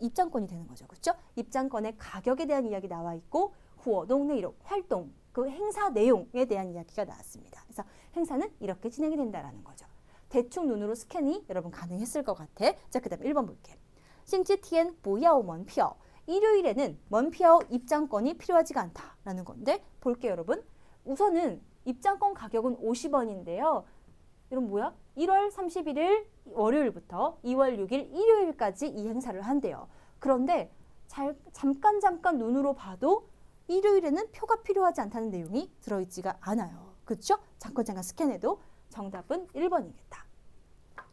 입장권이 되는 거죠. 그렇죠? 입장권의 가격에 대한 이야기 나와 있고 活动内容 활동 그 행사 내용에 대한 이야기가 나왔습니다. 그래서 행사는 이렇게 진행이 된다라는 거죠. 대충 눈으로 스캔이 여러분 가능했을 것 같아. 자, 그 다음 1번 볼게. 星期天不要门票 일요일에는 门票 입장권이 필요하지가 않다라는 건데 볼게요 여러분. 우선은 입장권 가격은 50원인데요. 이건 뭐야? 1월 31일 월요일부터 2월 6일 일요일까지 이 행사를 한대요. 그런데 잠깐 눈으로 봐도 일요일에는 표가 필요하지 않다는 내용이 들어있지가 않아요. 그렇죠? 잠깐 스캔해도 정답은 1번이겠다.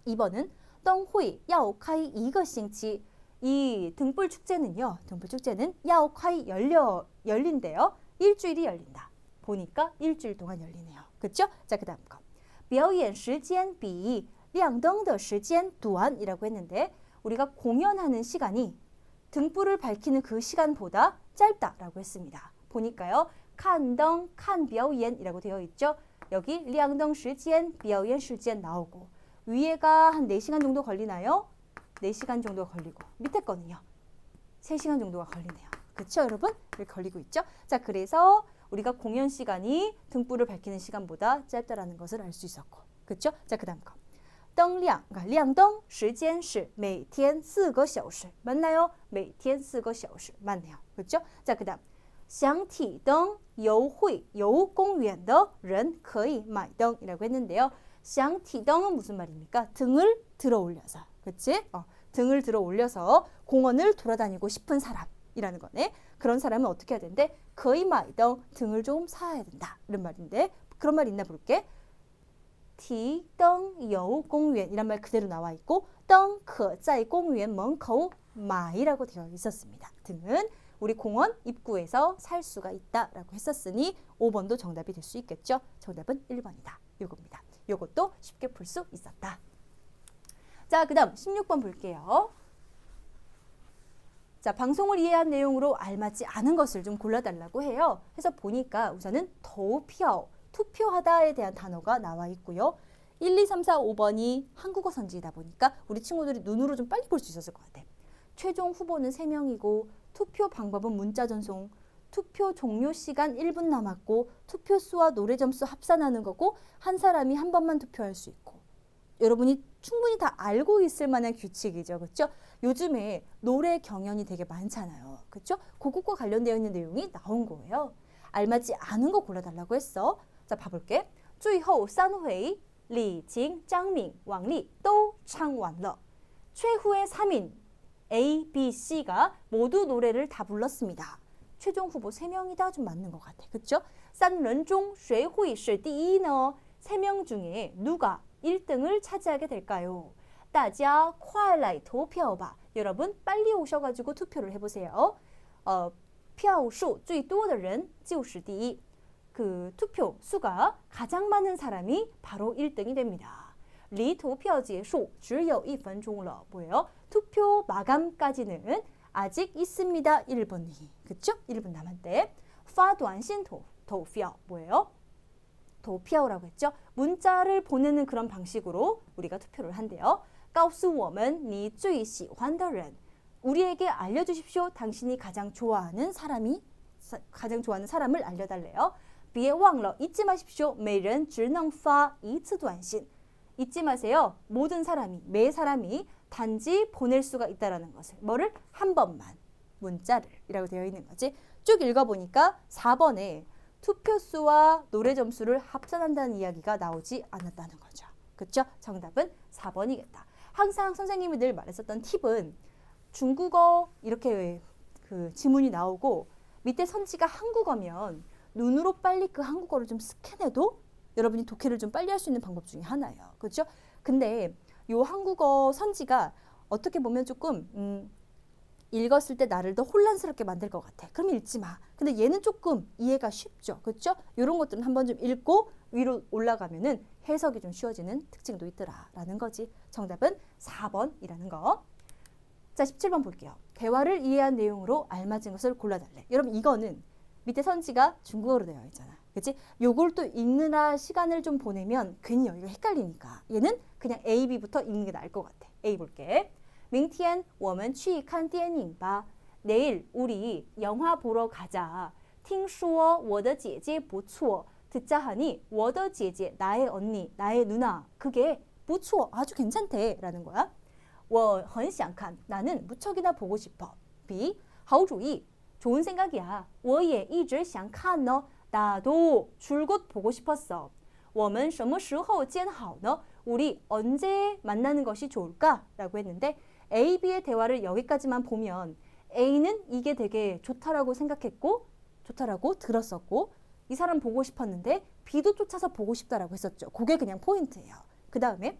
2번은 灯会要开一个星期 이 등불 축제는요. 등불 축제는 要开 열린대요. 일주일이 열린다. 보니까 일주일 동안 열리네요. 그렇죠? 자, 그 다음 거. 表演时间比亮灯的时间短이라고 했는데 우리가 공연하는 시간이 등불을 밝히는 그 시간보다 짧다라고 했습니다. 보니까요. 看灯看表演이라고 되어 있죠. 여기 亮灯时间表演时间나오고 위에가 한 4시간 정도 걸리나요? 4시간 정도 걸리고 밑에 거는요. 3시간 정도가 걸리네요. 그렇죠, 여러분? 이렇게 걸리고 있죠. 자, 그래서 우리가 공연 시간이 등불을 밝히는 시간보다 짧다라는 것을 알 수 있었고. 그렇죠? 자, 그 다음 거. 灯亮, 그러니까 亮灯时间是每天4个小时. 맞나요? 每天4个小时. 맞네요. 그렇죠? 자, 그 다음. 想体灯优惠有公园的人可以买灯이라고 했는데요. 想体灯은 무슨 말입니까? 등을 들어 올려서. 그렇지? 등을 들어 올려서 공원을 돌아다니고 싶은 사람이라는 거네. 그런 사람은 어떻게 해야 되는데? 可以买灯 등을 좀 사야 된다. 이런 말인데 그런 말 있나 볼게. 提灯有公园 이란 말 그대로 나와 있고 灯可在公园门口买라고 되어 있었습니다. 등은 우리 공원 입구에서 살 수가 있다라고 했었으니 5번도 정답이 될 수 있겠죠. 정답은 1번이다. 요겁니다. 요것도 쉽게 풀 수 있었다. 자, 그 다음 16번 볼게요. 자, 방송을 이해한 내용으로 알맞지 않은 것을 좀 골라달라고 해요. 해서 보니까 우선은投票, 투표하다에 대한 단어가 나와 있고요. 1, 2, 3, 4, 5번이 한국어 선지이다 보니까 우리 친구들이 눈으로 좀 빨리 볼 수 있었을 것 같아. 최종 후보는 3명이고 투표 방법은 문자 전송, 투표 종료 시간 1분 남았고 투표 수와 노래 점수 합산하는 거고 한 사람이 한 번만 투표할 수 있고 여러분이 충분히 다 알고 있을 만한 규칙이죠. 그렇죠? 요즘에 노래 경연이 되게 많잖아요. 그렇죠? 그것과 관련되어 있는 내용이 나온 거예요. 알맞지 않은 거 골라달라고 했어. 자, 봐볼게. 最后3回李菁、张敏、王丽都唱完了. 최후의 3인 A, B, C가 모두 노래를 다 불렀습니다. 최종 후보 3명이다. 좀 맞는 것 같아. 그렇죠? 3人中谁会是第一呢? 3명 중에 누가 1등을 차지하게 될까요? 大家快来投票吧. 여러분 빨리 오셔가지고 투표를 해보세요. 票数最多的人就是第一. 그 투표 수가 가장 많은 사람이 바로 1등이 됩니다. 离投票结束只有1分钟了. 뭐예요? 투표 마감까지는 아직 있습니다. 1분이. 그쵸? 1분 남았대. 发短信投票. 뭐예요? 도피아오라고 했죠. 문자를 보내는 그런 방식으로 우리가 투표를 한대요. 告诉我们你最喜欢的人. 우리에게 알려주십시오. 당신이 가장 좋아하는 사람을 알려달래요. 别忘了 잊지 마십시오. 每人只能发一次短信. 잊지 마세요. 모든 사람이, 매 사람이 단지 보낼 수가 있다는 것을. 뭐를? 한 번만. 문자를 이라고 되어 있는 거지. 쭉 읽어보니까 4번에 투표수와 노래 점수를 합산한다는 이야기가 나오지 않았다는 거죠. 그렇죠? 정답은 4번이겠다. 항상 선생님이 늘 말했었던 팁은 중국어 이렇게 그 지문이 나오고 밑에 선지가 한국어면 눈으로 빨리 그 한국어를 좀 스캔해도 여러분이 독해를 좀 빨리 할 수 있는 방법 중에 하나예요. 그렇죠? 근데 요 한국어 선지가 어떻게 보면 조금 읽었을 때 나를 더 혼란스럽게 만들 것 같아. 그럼 읽지 마. 근데 얘는 조금 이해가 쉽죠. 그렇죠? 이런 것들은 한번 좀 읽고 위로 올라가면은 해석이 좀 쉬워지는 특징도 있더라라는 거지. 정답은 4번이라는 거. 자, 17번 볼게요. 대화를 이해한 내용으로 알맞은 것을 골라달래. 여러분 이거는 밑에 선지가 중국어로 되어 있잖아. 그치? 요걸 또 읽느라 시간을 좀 보내면 괜히 여기가 헷갈리니까 얘는 그냥 A, B부터 읽는 게 나을 것 같아. A 볼게. 明天我们去看电影吧. 내일 우리 영화 보러 가자. 听说我的姐姐不错. 듣자 하니 我的姐姐 나의 언니, 나의 누나. 그게 不错 아주 괜찮대 라는 거야. 我很想看 나는 무척이나 보고 싶어. B 好主意 좋은 생각이야. 我也一直想看呢. 나도 줄곧 보고 싶었어. 我们什么时候见好呢? 우리 언제 만나는 것이 좋을까? 라고 했는데 A, B의 대화를 여기까지만 보면 A는 이게 되게 좋다라고 생각했고 좋다라고 들었었고 이 사람 보고 싶었는데 B도 쫓아서 보고 싶다라고 했었죠. 그게 그냥 포인트예요. 그 다음에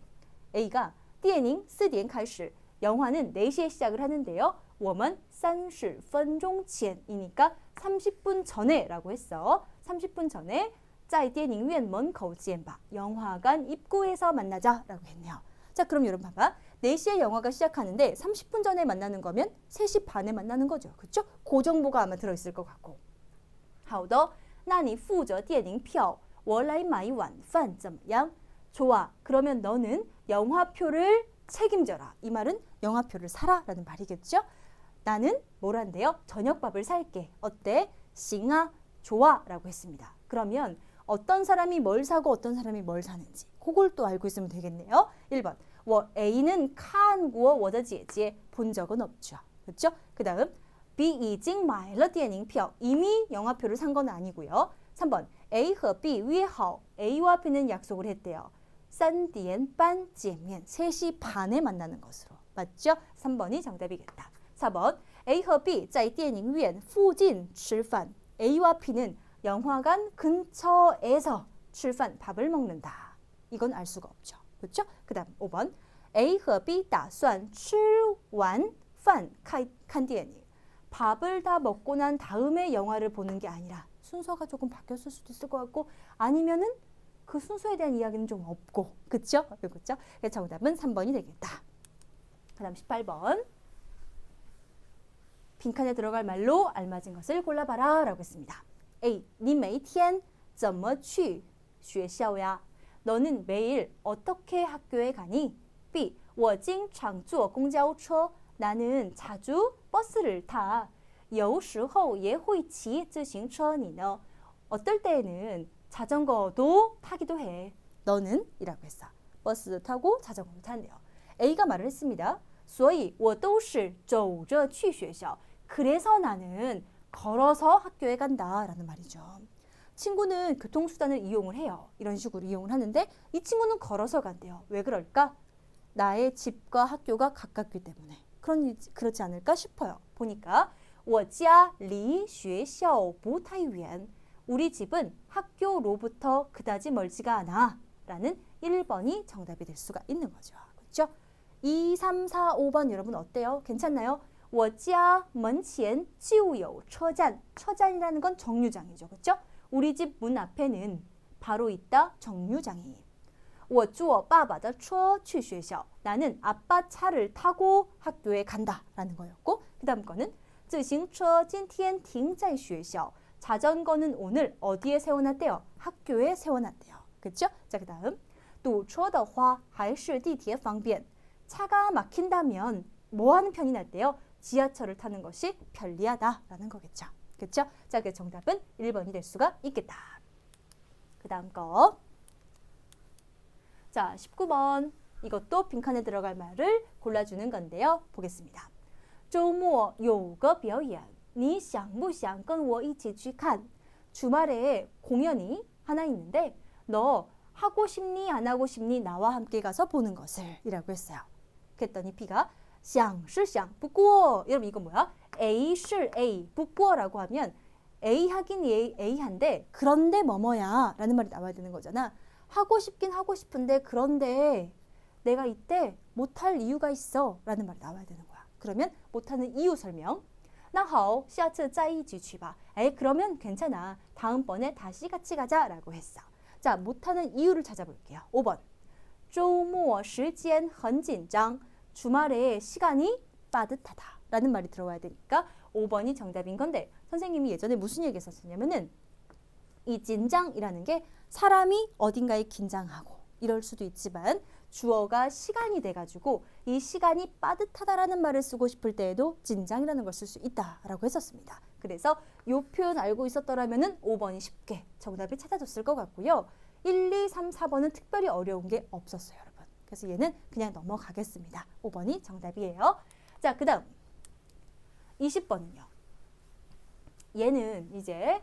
A가 电影4点开始 영화는 4시에 시작을 하는데요. 我们30分钟前 이니까 30분 전에 라고 했어. 30분 전에 在电影院门口见吧. 영화관 입구에서 만나자 라고 했네요. 자, 그럼 여러분 봐봐. 4시에 영화가 시작하는데 30분 전에 만나는 거면 3시 반에 만나는 거죠. 그렇죠? 그 정보가 아마 들어있을 것 같고. 好的,那你负责电影票,我来买晚饭怎么样? 좋아. 그러면 너는 영화표를 책임져라. 이 말은 영화표를 사라 라는 말이겠죠? 나는 뭘 한대요? 저녁밥을 살게. 어때? 싱아, 좋아 라고 했습니다. 그러면 어떤 사람이 뭘 사고 어떤 사람이 뭘 사는지 그걸 또 알고 있으면 되겠네요. 1번. A는 看过我的姐姐 본 적은 없죠. 그렇죠? 그 다음 B 已经买了电影票 이미 영화표를 산 건 아니고요. 3번 A和B 约好 A와 B는 약속을 했대요. 3点半见面 3시 반에 만나는 것으로. 맞죠? 3번이 정답이겠다. 4번 A和B 在电影院附近吃饭 A와 B는 영화관 근처에서 吃饭 밥을 먹는다. 이건 알 수가 없죠. 그렇죠? 그 다음 5번 A 和 B 打算吃完饭看电影 밥을 다 먹고 난 다음에 영화를 보는 게 아니라 순서가 조금 바뀌었을 수도 있을 것 같고 아니면은 그 순서에 대한 이야기는 좀 없고 그렇죠? 그렇죠? 정답은 3번이 되겠다. 그 다음 18번 빈칸에 들어갈 말로 알맞은 것을 골라봐라 라고 했습니다. A. 你每天怎么去学校呀? 너는 매일 어떻게 학교에 가니? B. 我经常坐公交车 나는 자주 버스를 타. 有时候也会骑自行车你呢? 어떨 때에는 자전거도 타기도 해. 너는? 이라고 했어. 버스 타고 자전거를 탄대요. A가 말을 했습니다. 所以我都是走着去学校. 그래서 나는 걸어서 학교에 간다 라는 말이죠. 친구는 교통수단을 이용을 해요. 이런 식으로 이용을 하는데 이 친구는 걸어서 간대요. 왜 그럴까? 나의 집과 학교가 가깝기 때문에 그렇지 않을까 싶어요. 보니까 我家离学校不太远. 우리 집은 학교로부터 그다지 멀지가 않아 라는 1번이 정답이 될 수가 있는 거죠. 그렇죠? 2, 3, 4, 5번 여러분 어때요? 괜찮나요? 我家门前就有车站.车站이라는 건 정류장이죠. 그렇죠? 우리 집 문 앞에는 바로 있다 정류장이. 我坐爸爸的车去学校. 나는 아빠 차를 타고 학교에 간다 라는 거였고 그 다음 거는 自行车今天停在学校. 자전거는 오늘 어디에 세워놨대요? 학교에 세워놨대요. 그렇죠? 자, 그 다음 堵车的话还是地铁方便. 차가 막힌다면 뭐 하는 편이 낫대요? 지하철을 타는 것이 편리하다라는 거겠죠. 그렇죠? 자, 그 정답은 1번이 될 수가 있겠다. 그 다음 거. 자, 19번. 이것도 빈칸에 들어갈 말을 골라주는 건데요. 보겠습니다. 周末有个表演你想不想跟我一起去看? 주말에 공연이 하나 있는데 너 하고 싶니 안 하고 싶니 나와 함께 가서 보는 것을 이라고 했어요. 그랬더니 B가 想是想不过. 여러분 이거 뭐야? A 是 A 不过라고 하면 A 하긴 A 한데 그런데 뭐뭐야 라는 말이 나와야 되는 거잖아. 하고 싶긴 하고 싶은데 그런데 내가 이때 못할 이유가 있어 라는 말이 나와야 되는 거야. 그러면 못하는 이유 설명. 那好下次再一起去吧. 에이 그러면 괜찮아. 다음번에 다시 같이 가자 라고 했어. 자, 못하는 이유를 찾아볼게요. 5번. 周末时间很紧张. 주말에 시간이 빠듯하다 라는 말이 들어와야 되니까 5번이 정답인 건데 선생님이 예전에 무슨 얘기 했었냐면은 이 긴장이라는 게 사람이 어딘가에 긴장하고 이럴 수도 있지만 주어가 시간이 돼가지고 이 시간이 빠듯하다라는 말을 쓰고 싶을 때에도 긴장이라는 걸 쓸 수 있다라고 했었습니다. 그래서 이 표현 알고 있었더라면은 5번이 쉽게 정답을 찾아줬을 것 같고요. 1, 2, 3, 4번은 특별히 어려운 게 없었어요, 여러분. 그래서 얘는 그냥 넘어가겠습니다. 5번이 정답이에요. 자, 그 다음 20번은요. 얘는 이제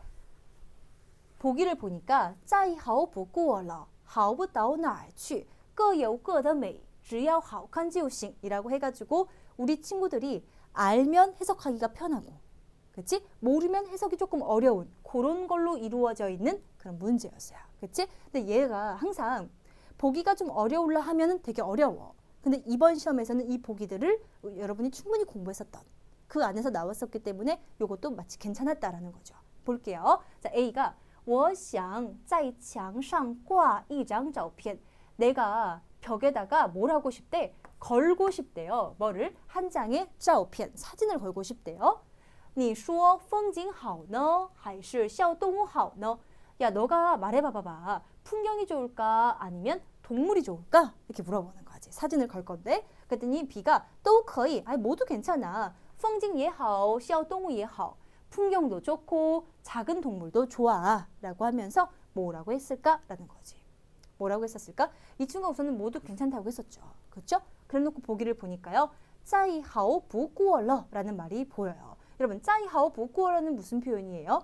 보기를 보니까 再好不过了好不到哪儿去各有各的美只要好看就行이라고 해가지고 우리 친구들이 알면 해석하기가 편하고 그치? 모르면 해석이 조금 어려운 그런 걸로 이루어져 있는 그런 문제였어요. 그치? 근데 얘가 항상 보기가 좀 어려울라 하면은 되게 어려워. 근데 이번 시험에서는 이 보기들을 여러분이 충분히 공부했었던 그 안에서 나왔었기 때문에 이것도 마치 괜찮았다라는 거죠. 볼게요. 자, A가 我想在墙上挂一张照片. 내가 벽에다가 뭘 하고 싶대? 걸고 싶대요. 뭐를? 한 장의 照片, 사진을 걸고 싶대요. 你说风景好呢还是小动物好呢? 야, 너가 말해봐봐. 풍경이 좋을까? 아니면 동물이 좋을까? 이렇게 물어보는 거지. 사진을 걸 건데. 그랬더니 B가 都可以. 아니, 모두 괜찮아. 风景也好,小动物也好. 풍경도 좋고 작은 동물도 좋아 라고 하면서 뭐라고 했을까라는 거지. 뭐라고 했었을까? 이 친구가 우선은 모두 괜찮다고 했었죠. 그렇죠? 그래 놓고 보기를 보니까요. 再好不过了라는 말이 보여요. 여러분 再好不过了는 무슨 표현이에요?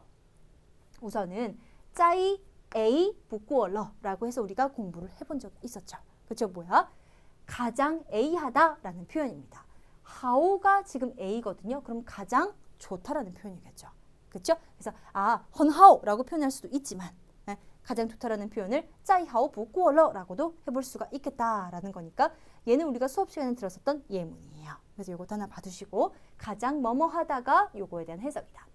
우선은 再 A 不过了라고 해서 우리가 공부를 해본 적 있었죠. 그렇죠? 뭐야? 가장 A하다 라는 표현입니다. 하오가 지금 A거든요. 그럼 가장 좋다라는 표현이겠죠. 그렇죠? 그래서 헌하오라고 표현할 수도 있지만 가장 좋다라는 표현을 再好不过了라고도 해볼 수가 있겠다라는 거니까 얘는 우리가 수업 시간에 들었었던 예문이에요. 그래서 이것도 하나 봐두시고 가장 뭐뭐 하다가 요거에 대한 해석이다.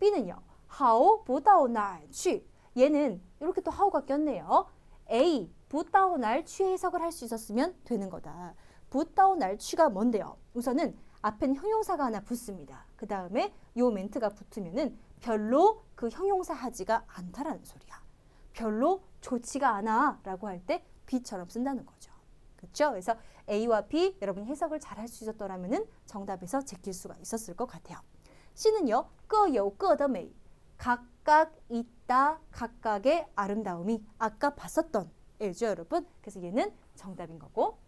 B는요. 好不到哪儿去. 얘는 이렇게 또 하오가 꼈네요. A 不到哪儿去 해석을 할 수 있었으면 되는 거다. 不到哪儿去가 뭔데요? 우선은 앞엔 형용사가 하나 붙습니다. 그 다음에 요 멘트가 붙으면은 별로 그 형용사 하지가 않다라는 소리야. 별로 좋지가 않아 라고 할 때 B처럼 쓴다는 거죠. 그렇죠? 그래서 A와 B 여러분이 해석을 잘 할 수 있었더라면은 정답에서 제낄 수가 있었을 것 같아요. C는요. 各有各的美. 각각 있다 각각의 아름다움이 아까 봤었던 L죠, 여러분. 그래서 얘는 정답인 거고.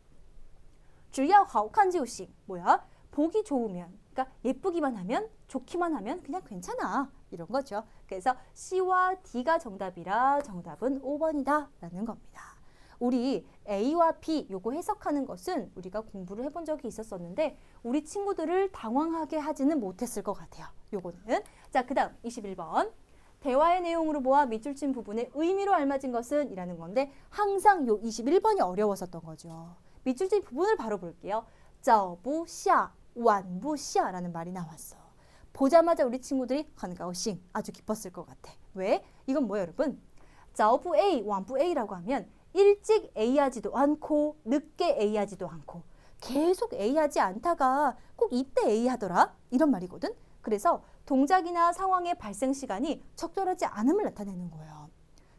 只要好看就行. 뭐야? 보기 좋으면, 그러니까 예쁘기만 하면, 좋기만 하면 그냥 괜찮아. 이런 거죠. 그래서 C와 D가 정답이라 정답은 5번이다 라는 겁니다. 우리 A와 B 요거 해석하는 것은 우리가 공부를 해본 적이 있었었는데 우리 친구들을 당황하게 하지는 못했을 것 같아요. 요거는. 자, 그 다음 21번. 대화의 내용으로 보아 밑줄 친 부분의 의미로 알맞은 것은 이라는 건데 항상 요 21번이 어려웠었던 거죠. 밑줄 친 부분을 바로 볼게요. 早不下,晚不下라는 말이 나왔어. 보자마자 우리 친구들이 很高兴 아주 기뻤을 것 같아. 왜? 이건 뭐예요, 여러분? 早不 A, 晚不 A라고 하면 일찍 A하지도 않고 늦게 A하지도 않고 계속 A하지 않다가 꼭 이때 A하더라 이런 말이거든. 그래서 동작이나 상황의 발생 시간이 적절하지 않음을 나타내는 거예요.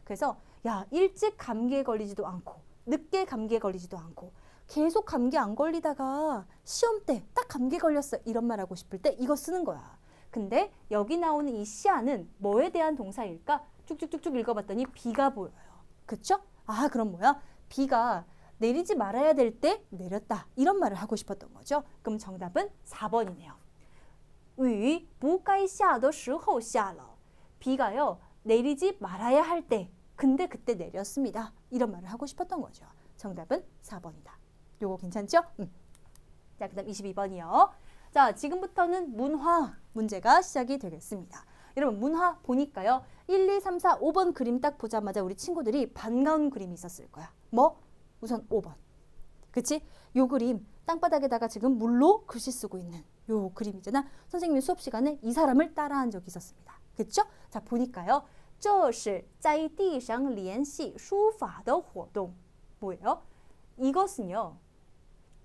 그래서 야, 일찍 감기에 걸리지도 않고 늦게 감기에 걸리지도 않고 계속 감기 안 걸리다가 시험 때 딱 감기 걸렸어 이런 말 하고 싶을 때 이거 쓰는 거야. 근데 여기 나오는 이 시아는 뭐에 대한 동사일까? 쭉쭉쭉쭉 읽어봤더니 비가 보여요. 그쵸? 아, 그럼 뭐야? 비가 내리지 말아야 될 때 내렸다. 이런 말을 하고 싶었던 거죠. 그럼 정답은 4번이네요. 雨不该下的时候下了. 비가요. 내리지 말아야 할 때. 근데 그때 내렸습니다. 이런 말을 하고 싶었던 거죠. 정답은 4번이다. 요거 괜찮죠? 자, 그 다음 22번이요. 자, 지금부터는 문화 문제가 시작이 되겠습니다. 여러분 문화 보니까요. 1, 2, 3, 4, 5번 그림 딱 보자마자 우리 친구들이 반가운 그림이 있었을 거야. 뭐? 우선 5번. 그치? 요 그림 땅바닥에다가 지금 물로 글씨 쓰고 있는 요 그림이잖아. 선생님이 수업 시간에 이 사람을 따라한 적이 있었습니다. 그쵸? 자, 보니까요. 这是在地上练习书法的活动. 뭐예요? 이것은요.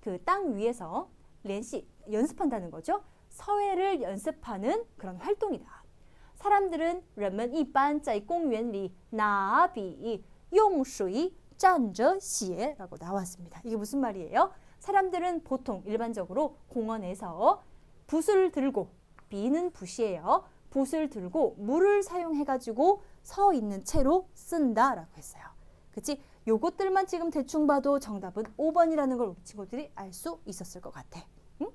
그 땅 위에서 练习, 연습한다는 거죠. 서예를 연습하는 그런 활동이다. 사람들은 人们一般在公园里拿笔用水蘸着写 라고 나왔습니다. 이게 무슨 말이에요? 사람들은 보통 일반적으로 공원에서 붓을 들고, 비는 붓이에요. 붓을 들고 물을 사용해가지고 서 있는 채로 쓴다라고 했어요. 그치? 요것들만 지금 대충 봐도 정답은 5번이라는 걸 우리 친구들이 알 수 있었을 것 같아. 응?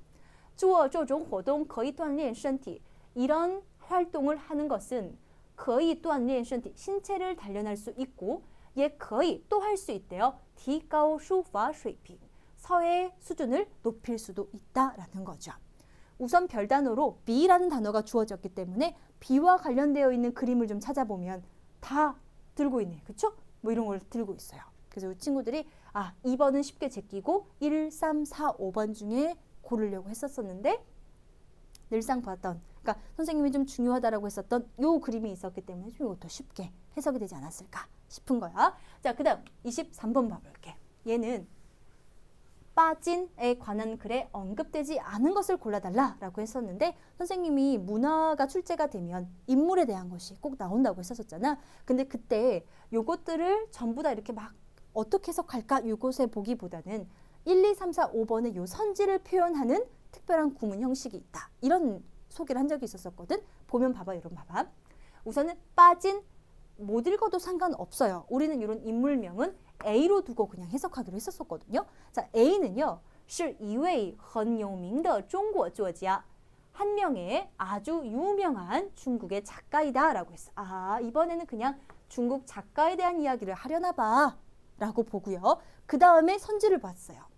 做这种活动可以锻炼身体. 이런 활동을 하는 것은 可以锻炼身体, 신체를 단련할 수 있고, 예, 可以 또 할 수 있대요. 提高书法水平. 서예 수준을 높일 수도 있다라는 거죠. 우선 별단어로 비라는 단어가 주어졌기 때문에 비와 관련되어 있는 그림을 좀 찾아보면 다 들고 있네. 그쵸? 뭐 이런 걸 들고 있어요. 그래서 우리 친구들이 2번은 쉽게 제끼고 1, 3, 4, 5번 중에 고르려고 했었었는데 늘상 봤던, 그러니까 선생님이 좀 중요하다라고 했었던 요 그림이 있었기 때문에 좀 이것도 쉽게 해석이 되지 않았을까 싶은 거야. 자, 그 다음 23번 봐볼게. 얘는 빠진에 관한 글에 언급되지 않은 것을 골라달라라고 했었는데 선생님이 문화가 출제가 되면 인물에 대한 것이 꼭 나온다고 했었잖아. 근데 그때 요것들을 전부 다 이렇게 막 어떻게 해석할까 요것에 보기보다는 1, 2, 3, 4, 5번의 요 선지를 표현하는 특별한 구문 형식이 있다. 이런 소개를 한 적이 있었거든. 보면 봐봐, 여러분 봐봐. 우선은 빠진 못 읽어도 상관없어요. 우리는 이런 인물명은 A로 두고 그냥 해석하기로 했었거든요. 자, A는요. 是一位很有名的中国作家. 한 명의 아주 유명한 중국의 작가이다 라고 했어. 이번에는 그냥 중국 작가에 대한 이야기를 하려나 봐 라고 보고요. 그 다음에 선지를 봤어요.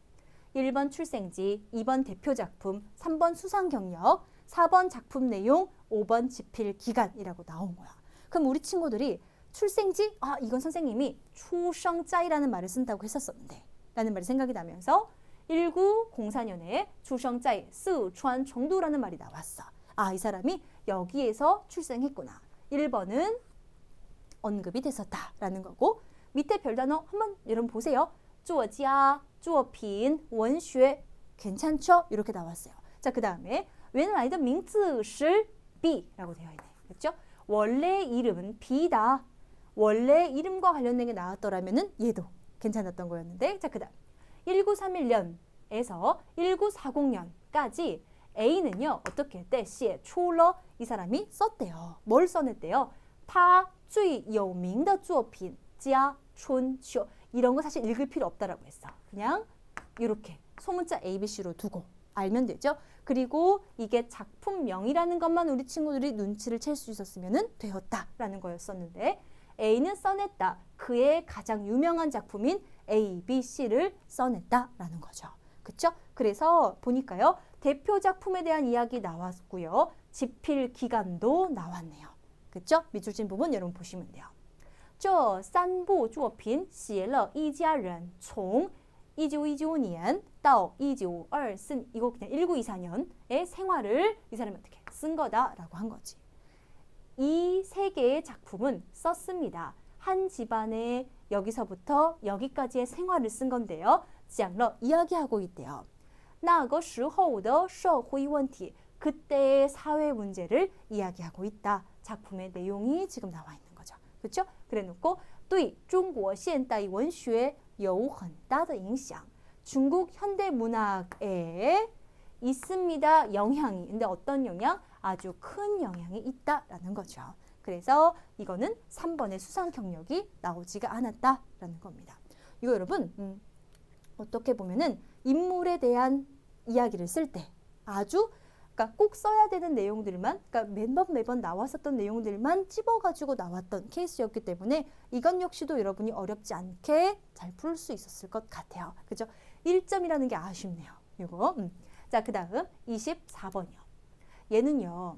1번 출생지, 2번 대표 작품, 3번 수상 경력, 4번 작품 내용, 5번 집필 기간이라고 나온 거야. 그럼 우리 친구들이 출생지? 이건 선생님이 추성자이라는 말을 쓴다고 했었었는데 라는 말이 생각이 나면서 1904년에 추성자이 스촨 정도라는 말이 나왔어. 이 사람이 여기에서 출생했구나. 1번은 언급이 됐었다라는 거고 밑에 별단어 한번 여러분 보세요. 作家, 作品, 文学 괜찮죠? 이렇게 나왔어요. 자, 그 다음에 原来的名字是 B라고 되어 있네. 그렇죠? 원래 이름은 B다. 원래 이름과 관련된 게 나왔더라면은 얘도 괜찮았던 거였는데. 자, 그 다음 1931년에서 1940년까지 A는요. 어떻게 했대? 写出了 이 사람이 썼대요. 뭘 써냈대요? 他最有名的作品家春秋. 이런 거 사실 읽을 필요 없다라고 했어. 그냥 이렇게 소문자 ABC로 두고 알면 되죠. 그리고 이게 작품명이라는 것만 우리 친구들이 눈치를 챌 수 있었으면 되었다라는 거였었는데 A는 써냈다. 그의 가장 유명한 작품인 A, B, C를 써냈다라는 거죠. 그렇죠? 그래서 보니까요. 대표 작품에 대한 이야기 나왔고요. 집필 기간도 나왔네요. 그렇죠? 밑줄 친 부분 여러분 보시면 돼요. 这三部作品写了一家人从 1919년 到 1924 이거 그냥 1924년의 생활을 이 사람이 어떻게 쓴 거다라고 한 거지. 이 세 개의 작품은 썼습니다. 한 집안의 여기서부터 여기까지의 생활을 쓴 건데요. 讲了 이야기하고 있대요. 那个时候的社会问题 그때의 사회 문제를 이야기하고 있다. 작품의 내용이 지금 나와 있는 거죠. 그렇죠? 그래놓고 对中国现代文学有很大的影响. 중국 현대 문학에 있습니다. 영향이. 근데 어떤 영향? 아주 큰 영향이 있다라는 거죠. 그래서 이거는 3번의 수상 경력이 나오지가 않았다라는 겁니다. 이거 여러분 어떻게 보면은 인물에 대한 이야기를 쓸 때 아주 그러니까 꼭 써야 되는 내용들만 그러니까 매번 나왔었던 내용들만 찝어가지고 나왔던 케이스였기 때문에 이건 역시도 여러분이 어렵지 않게 잘 풀 수 있었을 것 같아요. 그죠? 1점이라는 게 아쉽네요. 이거. 자, 그 다음 24번이요. 얘는요.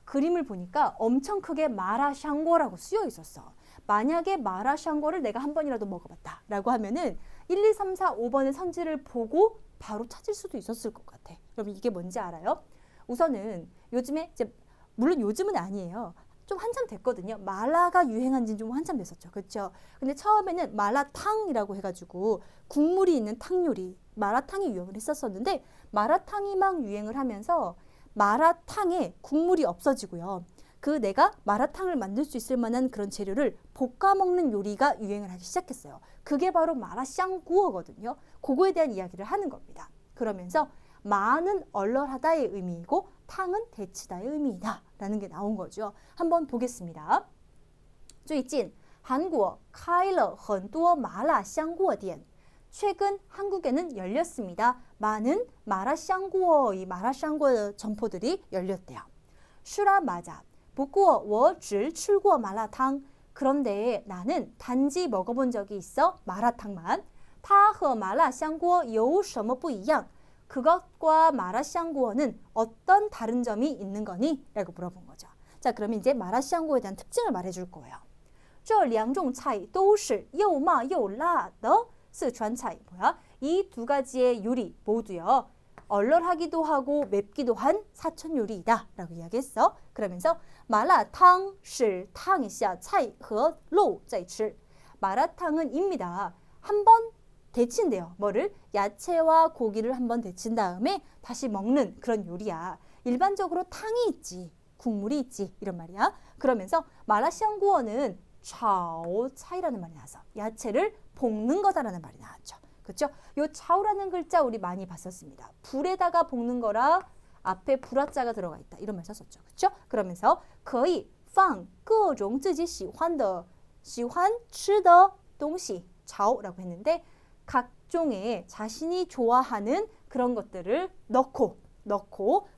그림을 보니까 엄청 크게 마라샹궈라고 쓰여 있었어. 만약에 마라샹궈를 내가 한 번이라도 먹어봤다 라고 하면은 1, 2, 3, 4, 5번의 선지를 보고 바로 찾을 수도 있었을 것 같아. 그럼 이게 뭔지 알아요? 우선은 요즘에 이제 물론 요즘은 아니에요. 좀 한참 됐거든요. 마라가 유행한 지는 좀 한참 됐었죠. 그렇죠? 근데 처음에는 마라탕이라고 해가지고 국물이 있는 탕 요리, 마라탕이 유행을 했었었는데 마라탕이 막 유행을 하면서 마라탕에 국물이 없어지고요. 그 내가 마라탕을 만들 수 있을 만한 그런 재료를 볶아 먹는 요리가 유행을 하기 시작했어요. 그게 바로 마라샹구어거든요. 그거에 대한 이야기를 하는 겁니다. 그러면서 마는 얼얼하다의 의미이고 탕은 데치다의 의미이다 라는 게 나온 거죠. 한번 보겠습니다. 最近韩国开了很多麻辣香锅店 최근 한국에는 열렸습니다. 많은 마라샹구어, 이 마라샹구어 점포들이 열렸대요. 슈라 맞아. 不过我只吃过麻辣汤. 그런데 나는 단지 먹어본 적이 있어 마라탕만. 它和麻辣香锅有什么不一样? 그것과 마라샹구어는 어떤 다른 점이 있는 거니? 라고 물어본 거죠. 자, 그러면 이제 마라샹구어에 대한 특징을 말해줄 거예요. 这两种菜都是又麻又辣的 스촨차이 뭐야? 이 두 가지의 요리 모두요. 얼얼하기도 하고 맵기도 한 사천 요리이다 라고 이야기했어. 그러면서 마라탕 是汤一下菜和肉再吃. 마라탕은 입니다. 한번 데친대요. 뭐를? 야채와 고기를 한번 데친 다음에 다시 먹는 그런 요리야. 일반적으로 탕이 있지, 국물이 있지 이런 말이야. 그러면서 마라샹구어는 차오차이라는 말이 나와서 야채를 볶는 거다라는 말이 나왔죠. 그렇죠? 요 차오라는 글자 우리 많이 봤었습니다. 불에다가 볶는 거라 앞에 불화자가 들어가 있다. 이런 말 썼었죠. 그렇죠? 그러면서 可以放各种自己喜欢吃的东西 차오라고 했는데 각종의 자신이 좋아하는 그런 것들을 넣고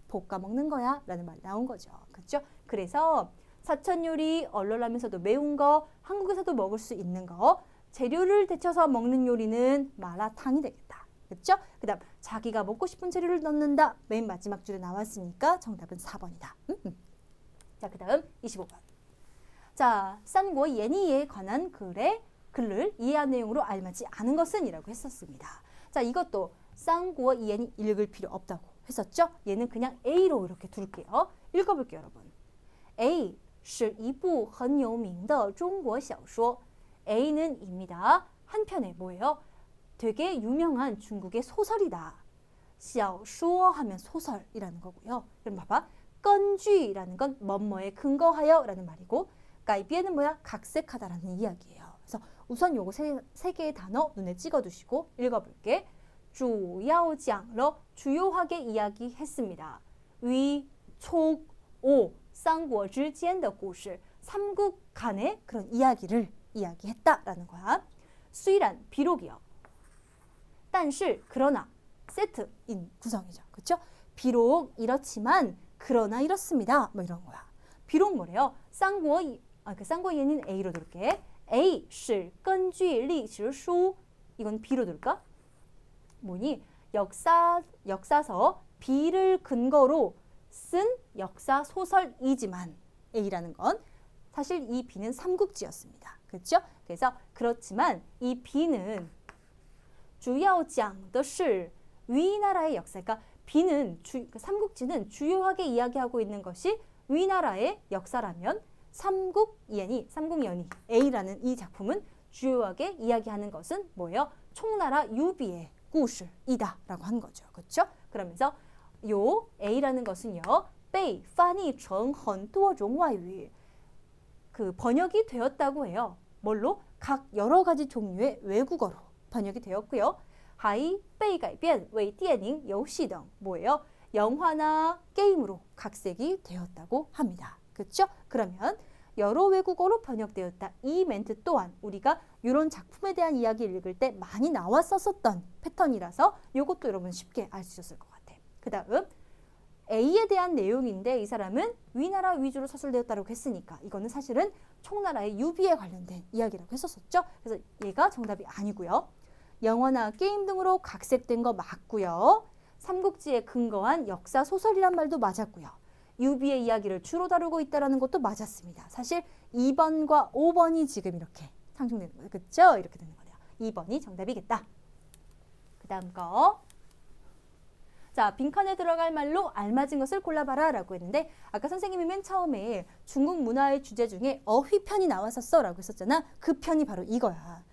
볶아 먹는 거야 라는 말이 나온 거죠. 그렇죠? 그래서 사천 요리, 얼얼하면서도 매운 거, 한국에서도 먹을 수 있는 거, 재료를 데쳐서 먹는 요리는 마라탕이 되겠다. 그렇죠? 그 다음 자기가 먹고 싶은 재료를 넣는다. 맨 마지막 줄에 나왔으니까 정답은 4번이다. 자, 그 다음 25번. 자, 싼고 예니에 관한 글을 이해한 내용으로 알맞지 않은 것은 이라고 했었습니다. 자, 이것도 싼고 예니 읽을 필요 없다고 했었죠? 얘는 그냥 A로 이렇게 둘게요. 읽어볼게요, 여러분. A 是一部很有名的中国小说. A는 입니다. 한편에 뭐예요? 되게 유명한 중국의 소설이다. 小说 하면 소설이라는 거고요. 그럼 봐봐. 根据라는 건 뭐뭐에 근거하여 라는 말이고 改编은 뭐야? 각색하다라는 이야기예요. 그래서 우선 요거 세 개의 단어 눈에 찍어두시고 읽어볼게. 主要讲了 주요하게 이야기했습니다. 위, 촉, 오, 쌍고之间的故事 삼국 간의 그런 이야기를 이야기했다라는 거야. 虽然, 비록이요. 但是, 그러나, 세트인 구성이죠. 그렇죠? 비록 이렇지만, 그러나 이렇습니다. 뭐 이런 거야. 비록 뭐래요? 그 쌍고이에는 A로 둘게. A 是根据历史书. 이건 B로 둘까? 뭐니? 역사서 B를 근거로 쓴 역사 소설이지만 A라는 건 사실 이 B는 삼국지였습니다. 그렇죠? 그래서 그렇지만 이 B는 主要讲的是 위나라의 역사. 그러니까 B는 삼국지는 주요하게 이야기하고 있는 것이 위나라의 역사라면 삼국연의 A라는 이 작품은 주요하게 이야기하는 것은 뭐예요? 총나라 유비의故事이다 라고 한 거죠. 그렇죠? 그러면서 요 A라는 것은요. 被翻译成很多种外语. 그 번역이 되었다고 해요. 뭘로? 각 여러 가지 종류의 외국어로 번역이 되었고요. 还被改编为电影游戏등 뭐예요? 영화나 게임으로 각색이 되었다고 합니다. 그렇죠? 그러면 여러 외국어로 번역되었다. 이 멘트 또한 우리가 이런 작품에 대한 이야기를 읽을 때 많이 나왔었던 패턴이라서 이것도 여러분 쉽게 알 수 있었을 것 같아. 그 다음 A에 대한 내용인데 이 사람은 위나라 위주로 서술되었다고 했으니까 이거는 사실은 총나라의 유비에 관련된 이야기라고 했었었죠. 그래서 얘가 정답이 아니고요. 영화나 게임 등으로 각색된 거 맞고요. 삼국지에 근거한 역사 소설이란 말도 맞았고요. 유비의 이야기를 주로 다루고 있다는 것도 맞았습니다. 사실 2번과 5번이 지금 이렇게 상충되는 거예요. 그렇죠? 이렇게 되는 거예요. 2번이 정답이겠다. 그 다음 거. 자, 빈칸에 들어갈 말로 알맞은 것을 골라봐라 라고 했는데 아까 선생님이 맨 처음에 중국 문화의 주제 중에 어휘편이 나왔었어 라고 했었잖아. 그 편이 바로 이거야.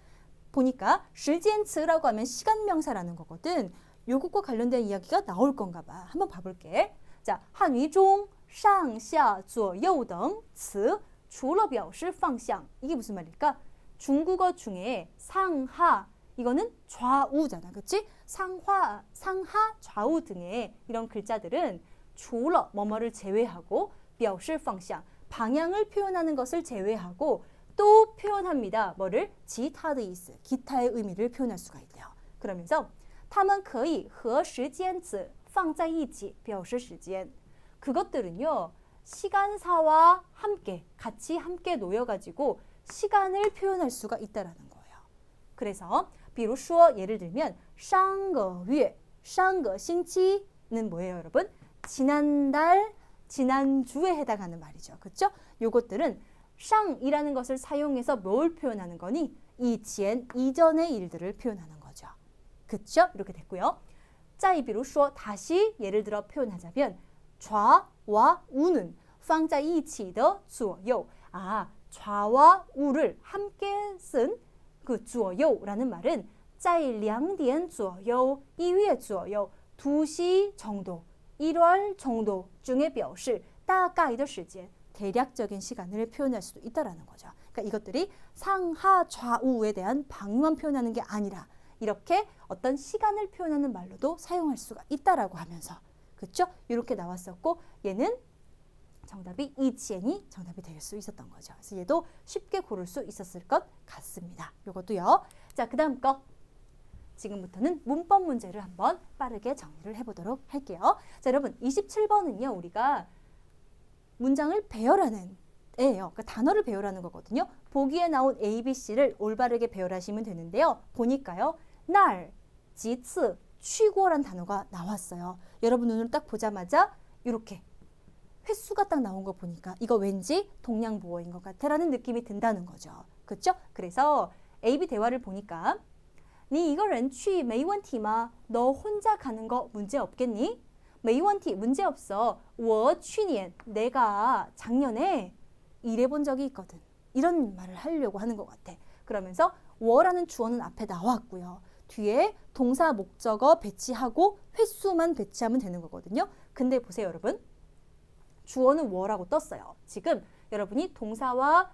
보니까 时间词라고 하면 시간 명사라는 거거든. 요것과 관련된 이야기가 나올 건가 봐. 한번 봐볼게. 자, 한유 중, 上下左右等词除了表示方向. 이게 무슨 말일까? 중국어 중에 상하, 이거는 좌우잖아. 그치? 상하, 좌우 등의 이런 글자들은 除了 뭐뭐를 제외하고 表示方向, 방향을 표현하는 것을 제외하고 또 표현합니다. 뭐를? 其他的意思, 기타의 의미를 표현할 수가 있대요. 그러면서 它们可以和时间词放在一起表示时间. 그것들은요. 시간사와 함께, 같이 함께 놓여가지고 시간을 표현할 수가 있다라는 거예요. 그래서 比如说 예를 들면 上个月, 上个星期는 뭐예요, 여러분? 지난달, 지난주에 해당하는 말이죠. 그렇죠? 요것들은 상이라는 것을 사용해서 뭘 표현하는 거니? 이前, 이전의 일들을 표현하는 거죠. 그렇죠? 이렇게 됐고요. 再比如说 다시 예를 들어 표현하자면 좌와 우는 放在一起的左右. 아, 좌와 우를 함께 쓴 그 左右라는 말은 在2点左右, 1月左右, 2시 정도, 1월 정도 중에 表示大概的时间, 대략적인 시간을 표현할 수도 있다라는 거죠. 그러니까 이것들이 상하 좌우에 대한 방위만 표현하는 게 아니라 이렇게 어떤 시간을 표현하는 말로도 사용할 수가 있다라고 하면서, 그렇죠? 이렇게 나왔었고 얘는 정답이 이치엔이 정답이 될 수 있었던 거죠. 그래서 얘도 쉽게 고를 수 있었을 것 같습니다. 이것도요. 자, 그 다음 거. 지금부터는 문법 문제를 한번 빠르게 정리를 해보도록 할게요. 자, 여러분 27번은요. 우리가 문장을 배열하는 애예요. 그러니까 단어를 배열하는 거거든요. 보기에 나온 A, B, C를 올바르게 배열하시면 되는데요. 보니까요. 날, 지츠, 취고란 단어가 나왔어요. 여러분 눈을 딱 보자마자 이렇게 횟수가 딱 나온 거 보니까 이거 왠지 동양보어인 것 같아라는 느낌이 든다는 거죠. 그렇죠? 그래서 A, B 대화를 보니까 你一个人去没问题吗? 너 혼자 가는 거 문제 없겠니? 没问题, 문제 없어. 我去年, 내가 작년에 일해본 적이 있거든. 이런 말을 하려고 하는 것 같아. 그러면서 我라는 주어는 앞에 나왔고요. 뒤에 동사 목적어 배치하고 횟수만 배치하면 되는 거거든요. 근데 보세요, 여러분. 주어는 我라고 떴어요. 지금 여러분이 동사와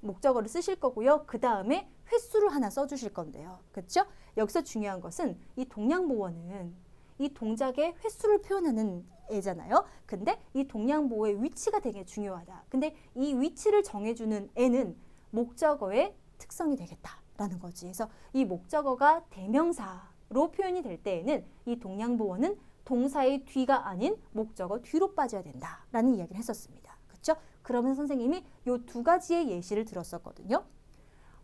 목적어를 쓰실 거고요. 그 다음에 횟수를 하나 써주실 건데요. 그렇죠? 여기서 중요한 것은 이 동양보어는 이 동작의 횟수를 표현하는 애잖아요. 근데 이 동양보어의 위치가 되게 중요하다. 근데 이 위치를 정해주는 애는 목적어의 특성이 되겠다라는 거지. 그래서 이 목적어가 대명사로 표현이 될 때에는 이 동양보어는 동사의 뒤가 아닌 목적어 뒤로 빠져야 된다라는 이야기를 했었습니다. 그렇죠? 그러면 선생님이 요 두 가지의 예시를 들었었거든요.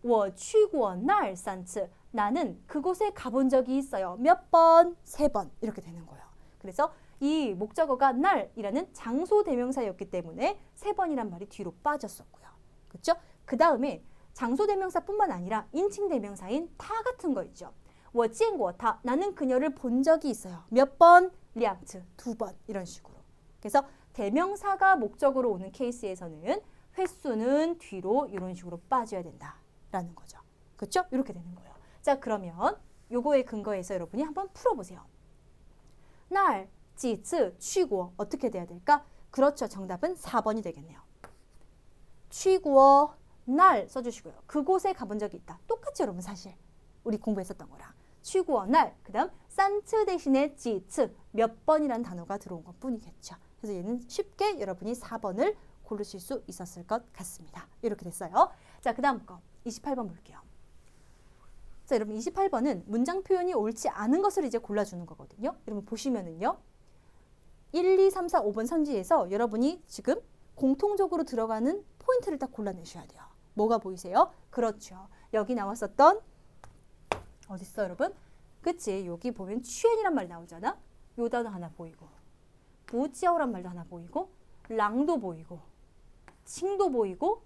我去过那儿3次. 나는 그곳에 가본 적이 있어요. 몇 번? 3번. 이렇게 되는 거예요. 그래서 이 목적어가 날이라는 장소 대명사였기 때문에 3번이란 말이 뒤로 빠졌었고요. 그렇죠? 그 다음에 장소 대명사뿐만 아니라 인칭 대명사인 타 같은 거 있죠. 我见过他. 나는 그녀를 본 적이 있어요. 몇 번? 2次. 2번. 이런 식으로. 그래서 대명사가 목적으로 오는 케이스에서는 횟수는 뒤로 이런 식으로 빠져야 된다라는 거죠. 그렇죠? 이렇게 되는 거예요. 자, 그러면 요거에 근거해서 여러분이 한번 풀어보세요. 날, 几次, 去过 어떻게 돼야 될까? 그렇죠. 정답은 4번이 되겠네요. 去过, 날 써주시고요. 그곳에 가본 적이 있다. 똑같죠, 여러분 사실. 우리 공부했었던 거랑. 去过, 날, 그 다음 3次 대신에 几次, 몇 번이라는 단어가 들어온 것 뿐이겠죠. 그래서 얘는 쉽게 여러분이 4번을 고르실 수 있었을 것 같습니다. 이렇게 됐어요. 자, 그 다음 거 28번 볼게요. 자, 여러분 28번은 문장 표현이 옳지 않은 것을 이제 골라주는 거거든요. 여러분 보시면은요. 1, 2, 3, 4, 5번 선지에서 여러분이 지금 공통적으로 들어가는 포인트를 딱 골라내셔야 돼요. 뭐가 보이세요? 그렇죠. 여기 나왔었던 어딨어 여러분? 그치? 여기 보면 취엔이란 말 나오잖아? 요 단어 하나 보이고 부지어란 말도 하나 보이고 랑도 보이고 칭도 보이고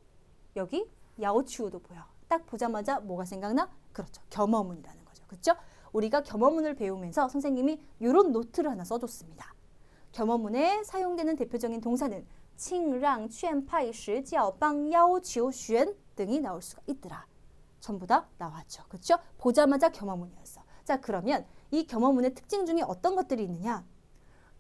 여기 야오치우도 보여. 딱 보자마자 뭐가 생각나? 그렇죠. 겸어문이라는 거죠. 그렇죠? 우리가 겸어문을 배우면서 선생님이 이런 노트를 하나 써줬습니다. 겸어문에 사용되는 대표적인 동사는 칭랑, 취엔, 파이, 시, 지ao, 빵, 야오, 지오, 쉔 등이 나올 수가 있더라. 전부 다 나왔죠. 그렇죠? 보자마자 겸어문이었어. 자, 그러면 이 겸어문의 특징 중에 어떤 것들이 있느냐?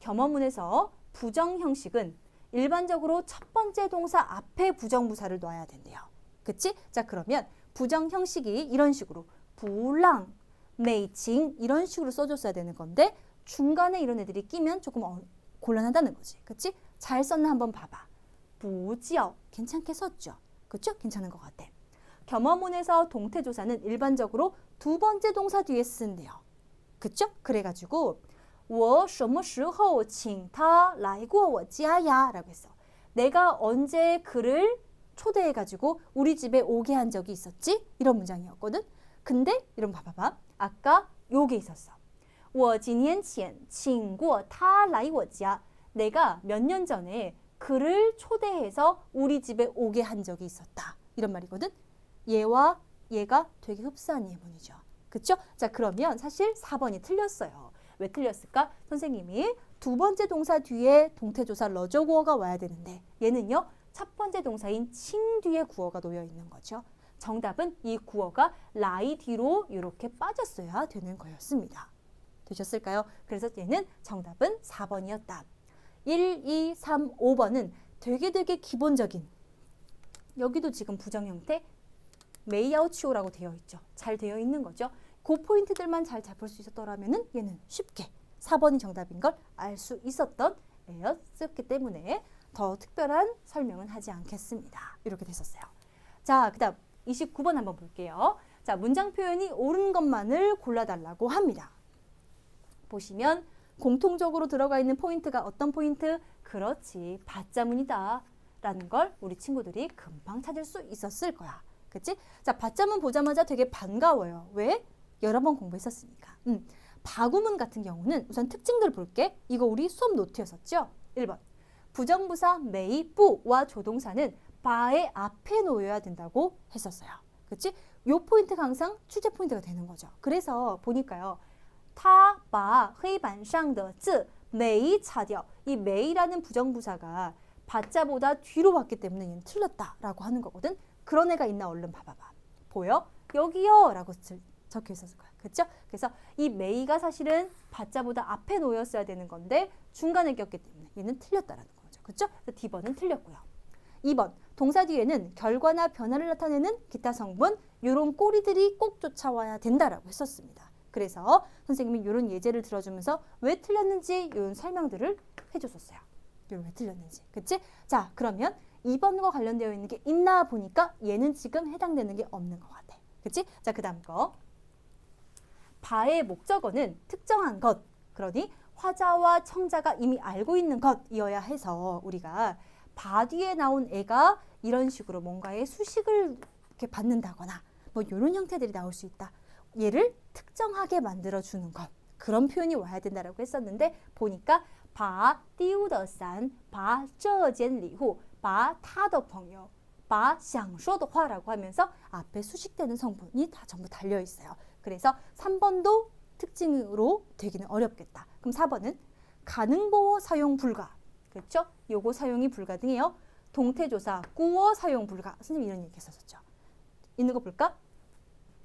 겸어문에서 부정 형식은 일반적으로 첫 번째 동사 앞에 부정부사를 놔야 된대요. 그치? 자, 그러면 부정 형식이 이런 식으로 부랑, 메이칭 이런 식으로 써줬어야 되는 건데 중간에 이런 애들이 끼면 조금 곤란하다는 거지. 그치? 잘 썼나 한번 봐봐. 부지어 괜찮게 썼죠? 그쵸? 괜찮은 것 같아. 겸어문에서 동태조사는 일반적으로 두 번째 동사 뒤에 쓴대요. 그쵸? 그래가지고 我什么时候请他来过我家呀? 라고 했어. 내가 언제 그를 초대해가지고 우리 집에 오게 한 적이 있었지? 이런 문장이었거든. 근데 이런 봐봐봐. 아까 요게 있었어. 我几年前请过他来我家. 내가 몇 년 전에 그를 초대해서 우리 집에 오게 한 적이 있었다. 이런 말이거든. 얘와 얘가 되게 흡사한 예문이죠. 그쵸? 자, 그러면 사실 4번이 틀렸어요. 왜 틀렸을까? 선생님이 두 번째 동사 뒤에 동태조사 러저구어가 와야 되는데 얘는요. 첫 번째 동사인 칭 뒤에 구어가 놓여 있는 거죠. 정답은 이 구어가 라이 뒤로 이렇게 빠졌어야 되는 거였습니다. 되셨을까요? 그래서 얘는 정답은 4번이었다. 1, 2, 3, 5번은 되게 기본적인 여기도 지금 부정 형태 메이아우치오라고 되어 있죠. 잘 되어 있는 거죠. 그 포인트들만 잘 잡을 수 있었더라면 얘는 쉽게 4번이 정답인 걸 알 수 있었던 애였기 때문에 더 특별한 설명은 하지 않겠습니다. 이렇게 됐었어요. 자, 그 다음 29번 한번 볼게요. 자, 문장 표현이 옳은 것만을 골라달라고 합니다. 보시면 공통적으로 들어가 있는 포인트가 어떤 포인트? 그렇지, 받자문이다 라는 걸 우리 친구들이 금방 찾을 수 있었을 거야. 그치? 자, 받자문 보자마자 되게 반가워요. 왜? 여러 번 공부했었으니까. 바구문 같은 경우는 우선 특징들 볼게. 이거 우리 수업 노트였었죠? 1번. 부정부사 메이, 뿌와 조동사는 바의 앞에 놓여야 된다고 했었어요. 그치? 요 포인트가 항상 출제 포인트가 되는 거죠. 그래서 보니까요. 他把黑板上的字没擦掉. 이 메이라는 부정부사가 받자보다 뒤로 왔기 때문에 얘는 틀렸다라고 하는 거거든. 그런 애가 있나 얼른 봐봐봐. 보여? 여기요! 라고 적혀 있었을 거야. 그렇죠? 그래서 이 메이가 사실은 받자보다 앞에 놓였어야 되는 건데 중간에 꼈기 때문에 얘는 틀렸다라는 거죠. 그렇죠? 그래서 D번은 틀렸고요. 2번, 동사 뒤에는 결과나 변화를 나타내는 기타 성분 이런 꼬리들이 꼭 쫓아와야 된다라고 했었습니다. 그래서 선생님이 이런 예제를 들어주면서 왜 틀렸는지 이런 설명들을 해줬었어요. 왜 틀렸는지. 그치? 자, 그러면 2번과 관련되어 있는 게 있나 보니까 얘는 지금 해당되는 게 없는 것 같아. 그치? 자, 그 다음 거. 바의 목적어는 특정한 것. 그러니 화자와 청자가 이미 알고 있는 것이어야 해서 우리가 바 뒤에 나온 애가 이런 식으로 뭔가의 수식을 이렇게 받는다거나 뭐 이런 형태들이 나올 수 있다. 얘를 특정하게 만들어주는 것. 그런 표현이 와야 된다라고 했었는데 보니까 바 띄우的伞, 바这件礼物, 바他的朋友, 바想说的话라고 하면서 앞에 수식되는 성분이 다 전부 달려 있어요. 그래서 3번도 특징으로 되기는 어렵겠다. 그럼 4번은 가능보어 사용 불가. 그렇죠? 요거 사용이 불가능해요. 동태조사 꾸어 사용 불가. 선생님 이런 얘기 했었죠. 있는 거 볼까?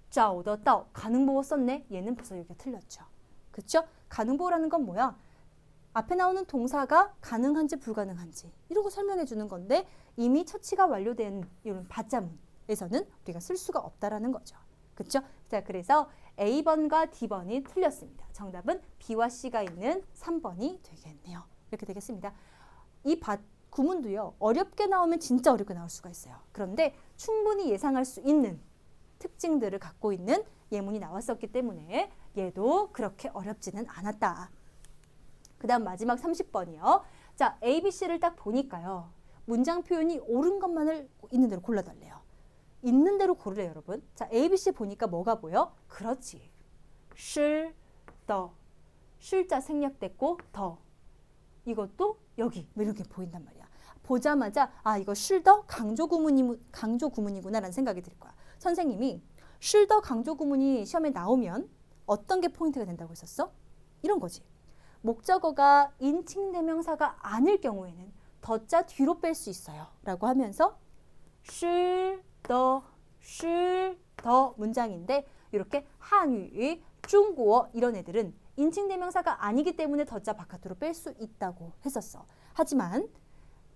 找得到 가능보어 썼네. 얘는 벌써 여기가 틀렸죠. 그렇죠? 가능보어라는 건 뭐야? 앞에 나오는 동사가 가능한지 불가능한지 이런 거 설명해 주는 건데 이미 처치가 완료된 이런 받자문에서는 우리가 쓸 수가 없다라는 거죠. 그렇죠? 자, 그래서 A번과 D번이 틀렸습니다. 정답은 B와 C가 있는 3번이 되겠네요. 이렇게 되겠습니다. 이 구문도요. 어렵게 나오면 진짜 어렵게 나올 수가 있어요. 그런데 충분히 예상할 수 있는 특징들을 갖고 있는 예문이 나왔었기 때문에 얘도 그렇게 어렵지는 않았다. 그 다음 마지막 30번이요. 자, A, B, C를 딱 보니까요. 문장 표현이 옳은 것만을 있는 대로 골라달래요. 있는 대로 고르래요, 여러분. 자, A, B, C 보니까 뭐가 보여? 그렇지. 실, 더. 실자 생략됐고 더. 이것도 여기 뭐 이렇게 보인단 말이야. 보자마자 아, 이거 실더 강조 구문이구나라는 생각이 들 거야. 선생님이 실더 강조 구문이 시험에 나오면 어떤 게 포인트가 된다고 했었어? 이런 거지. 목적어가 인칭대명사가 아닐 경우에는 더자 뒤로 뺄 수 있어요. 라고 하면서 실더 문장인데 이렇게 한유, 중국어 이런 애들은 인칭대명사가 아니기 때문에 더자 바깥으로 뺄 수 있다고 했었어. 하지만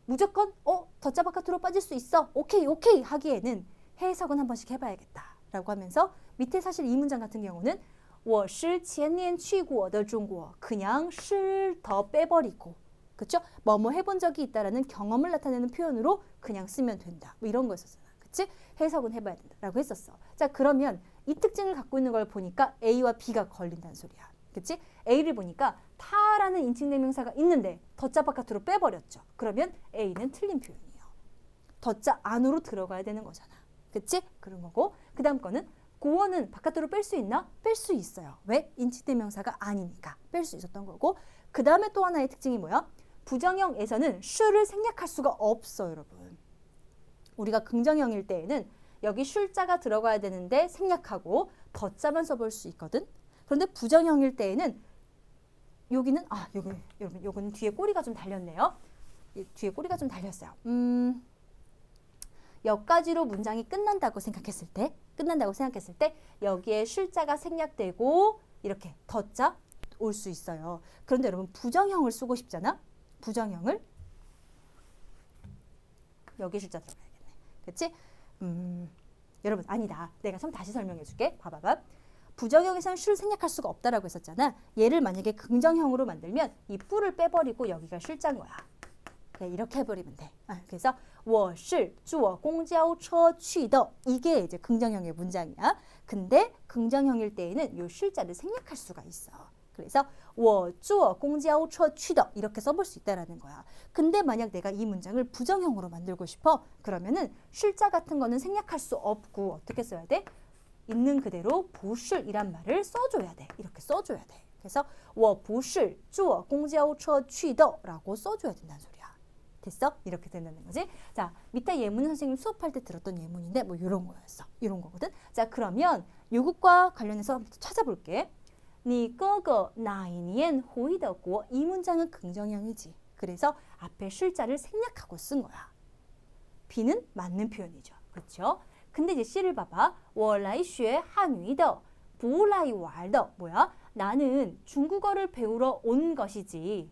무조건 더자 바깥으로 빠질 수 있어. 오케이 하기에는 해석은 한 번씩 해봐야겠다. 라고 하면서 밑에 사실 이 문장 같은 경우는 我是前年去过的中国 그냥 是더 빼버리고 그쵸? 뭐뭐 해본 적이 있다라는 경험을 나타내는 표현으로 그냥 쓰면 된다. 뭐 이런 거였었잖아. 그치? 해석은 해봐야 된다라고 했었어. 자, 그러면 이 특징을 갖고 있는 걸 보니까 A와 B가 걸린다는 소리야. 그치? A를 보니까 타라는 인칭대명사가 있는데 더자 바깥으로 빼버렸죠. 그러면 A는 틀린 표현이에요. 더자 안으로 들어가야 되는 거잖아. 그치? 그런 거고 그 다음 거는 고어는 바깥으로 뺄 수 있나? 뺄 수 있어요. 왜? 인칭대명사가 아니니까 뺄 수 있었던 거고 그 다음에 또 하나의 특징이 뭐야? 부정형에서는 슈를 생략할 수가 없어, 여러분. 우리가 긍정형일 때에는 여기 슐자가 들어가야 되는데 생략하고 더자만 써볼 수 있거든. 그런데 부정형일 때에는 여기는 여러분 요거는 뒤에 꼬리가 좀 달렸네요. 뒤에 꼬리가 좀 달렸어요. 여기까지로 문장이 끝난다고 생각했을 때 여기에 슐자가 생략되고 이렇게 더자 올 수 있어요. 그런데 여러분 부정형을 쓰고 싶잖아. 부정형을 여기 슐자 들어가야겠네. 그치? 여러분 아니다. 내가 좀 다시 설명해 줄게. 봐봐봐. 부정형에서는 슐 생략할 수가 없다라고 했었잖아. 얘를 만약에 긍정형으로 만들면 이 뿔을 빼버리고 여기가 슐자인 거야. 그래, 이렇게 해버리면 돼. 그래서 我是坐公交车去的 이게 이제 긍정형의 문장이야. 근데 긍정형일 때에는 이 슐자를 생략할 수가 있어. 그래서 我坐公交车去的 이렇게 써볼 수 있다라는 거야. 근데 만약 내가 이 문장을 부정형으로 만들고 싶어 그러면은 슐자 같은 거는 생략할 수 없고 어떻게 써야 돼? 있는 그대로 不是이란 말을 써줘야 돼. 이렇게 써줘야 돼. 그래서 我不是坐公交车去的 라고 써줘야 된다는 소리야. 됐어? 이렇게 된다는 거지. 자, 밑에 예문은 선생님 수업할 때 들었던 예문인데 뭐 이런 거였어. 이런 거거든. 자, 그러면 요것과 관련해서 한번 찾아볼게. 你哥哥哪一年回的国 이 문장은 긍정형이지. 그래서 앞에 슐자를 생략하고 쓴 거야. B는 맞는 표현이죠. 그렇죠? 근데 이제 C를 봐봐. 我来学汉语的不来玩的 뭐야? 나는 중국어를 배우러 온 것이지.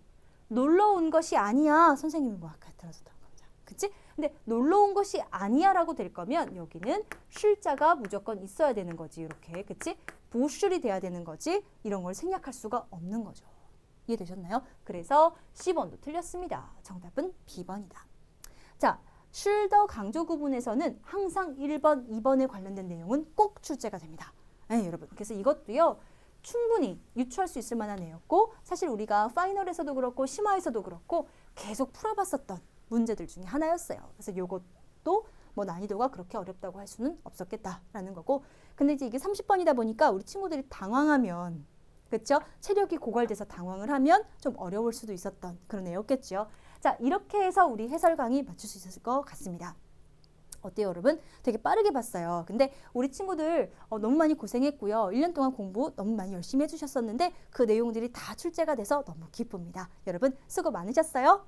놀러 온 것이 아니야. 선생님이 뭐 아까 들었었던 거죠. 그치? 근데 놀러 온 것이 아니야 라고 될 거면 여기는 쉴자가 무조건 있어야 되는 거지. 이렇게. 그치? 부슐이 돼야 되는 거지. 이런 걸 생략할 수가 없는 거죠. 이해되셨나요? 그래서 10번도 틀렸습니다. 정답은 B번이다. 자, 쉴더 강조 구문에서는 항상 1번, 2번에 관련된 내용은 꼭 출제가 됩니다. 네, 여러분. 그래서 이것도요. 충분히 유추할 수 있을 만한 애였고 사실 우리가 파이널에서도 그렇고 심화에서도 그렇고 계속 풀어봤었던 문제들 중에 하나였어요. 그래서 이것도 뭐 난이도가 그렇게 어렵다고 할 수는 없었겠다라는 거고 근데 이제 이게 30번이다 보니까 우리 친구들이 당황하면 그렇죠? 체력이 고갈돼서 당황을 하면 좀 어려울 수도 있었던 그런 애였겠죠. 자, 이렇게 해서 우리 해설 강의 맞출 수 있었을 것 같습니다. 어때요, 여러분? 되게 빠르게 봤어요. 근데 우리 친구들 너무 많이 고생했고요. 1년 동안 공부 너무 많이 열심히 해주셨었는데 그 내용들이 다 출제가 돼서 너무 기쁩니다. 여러분 수고 많으셨어요.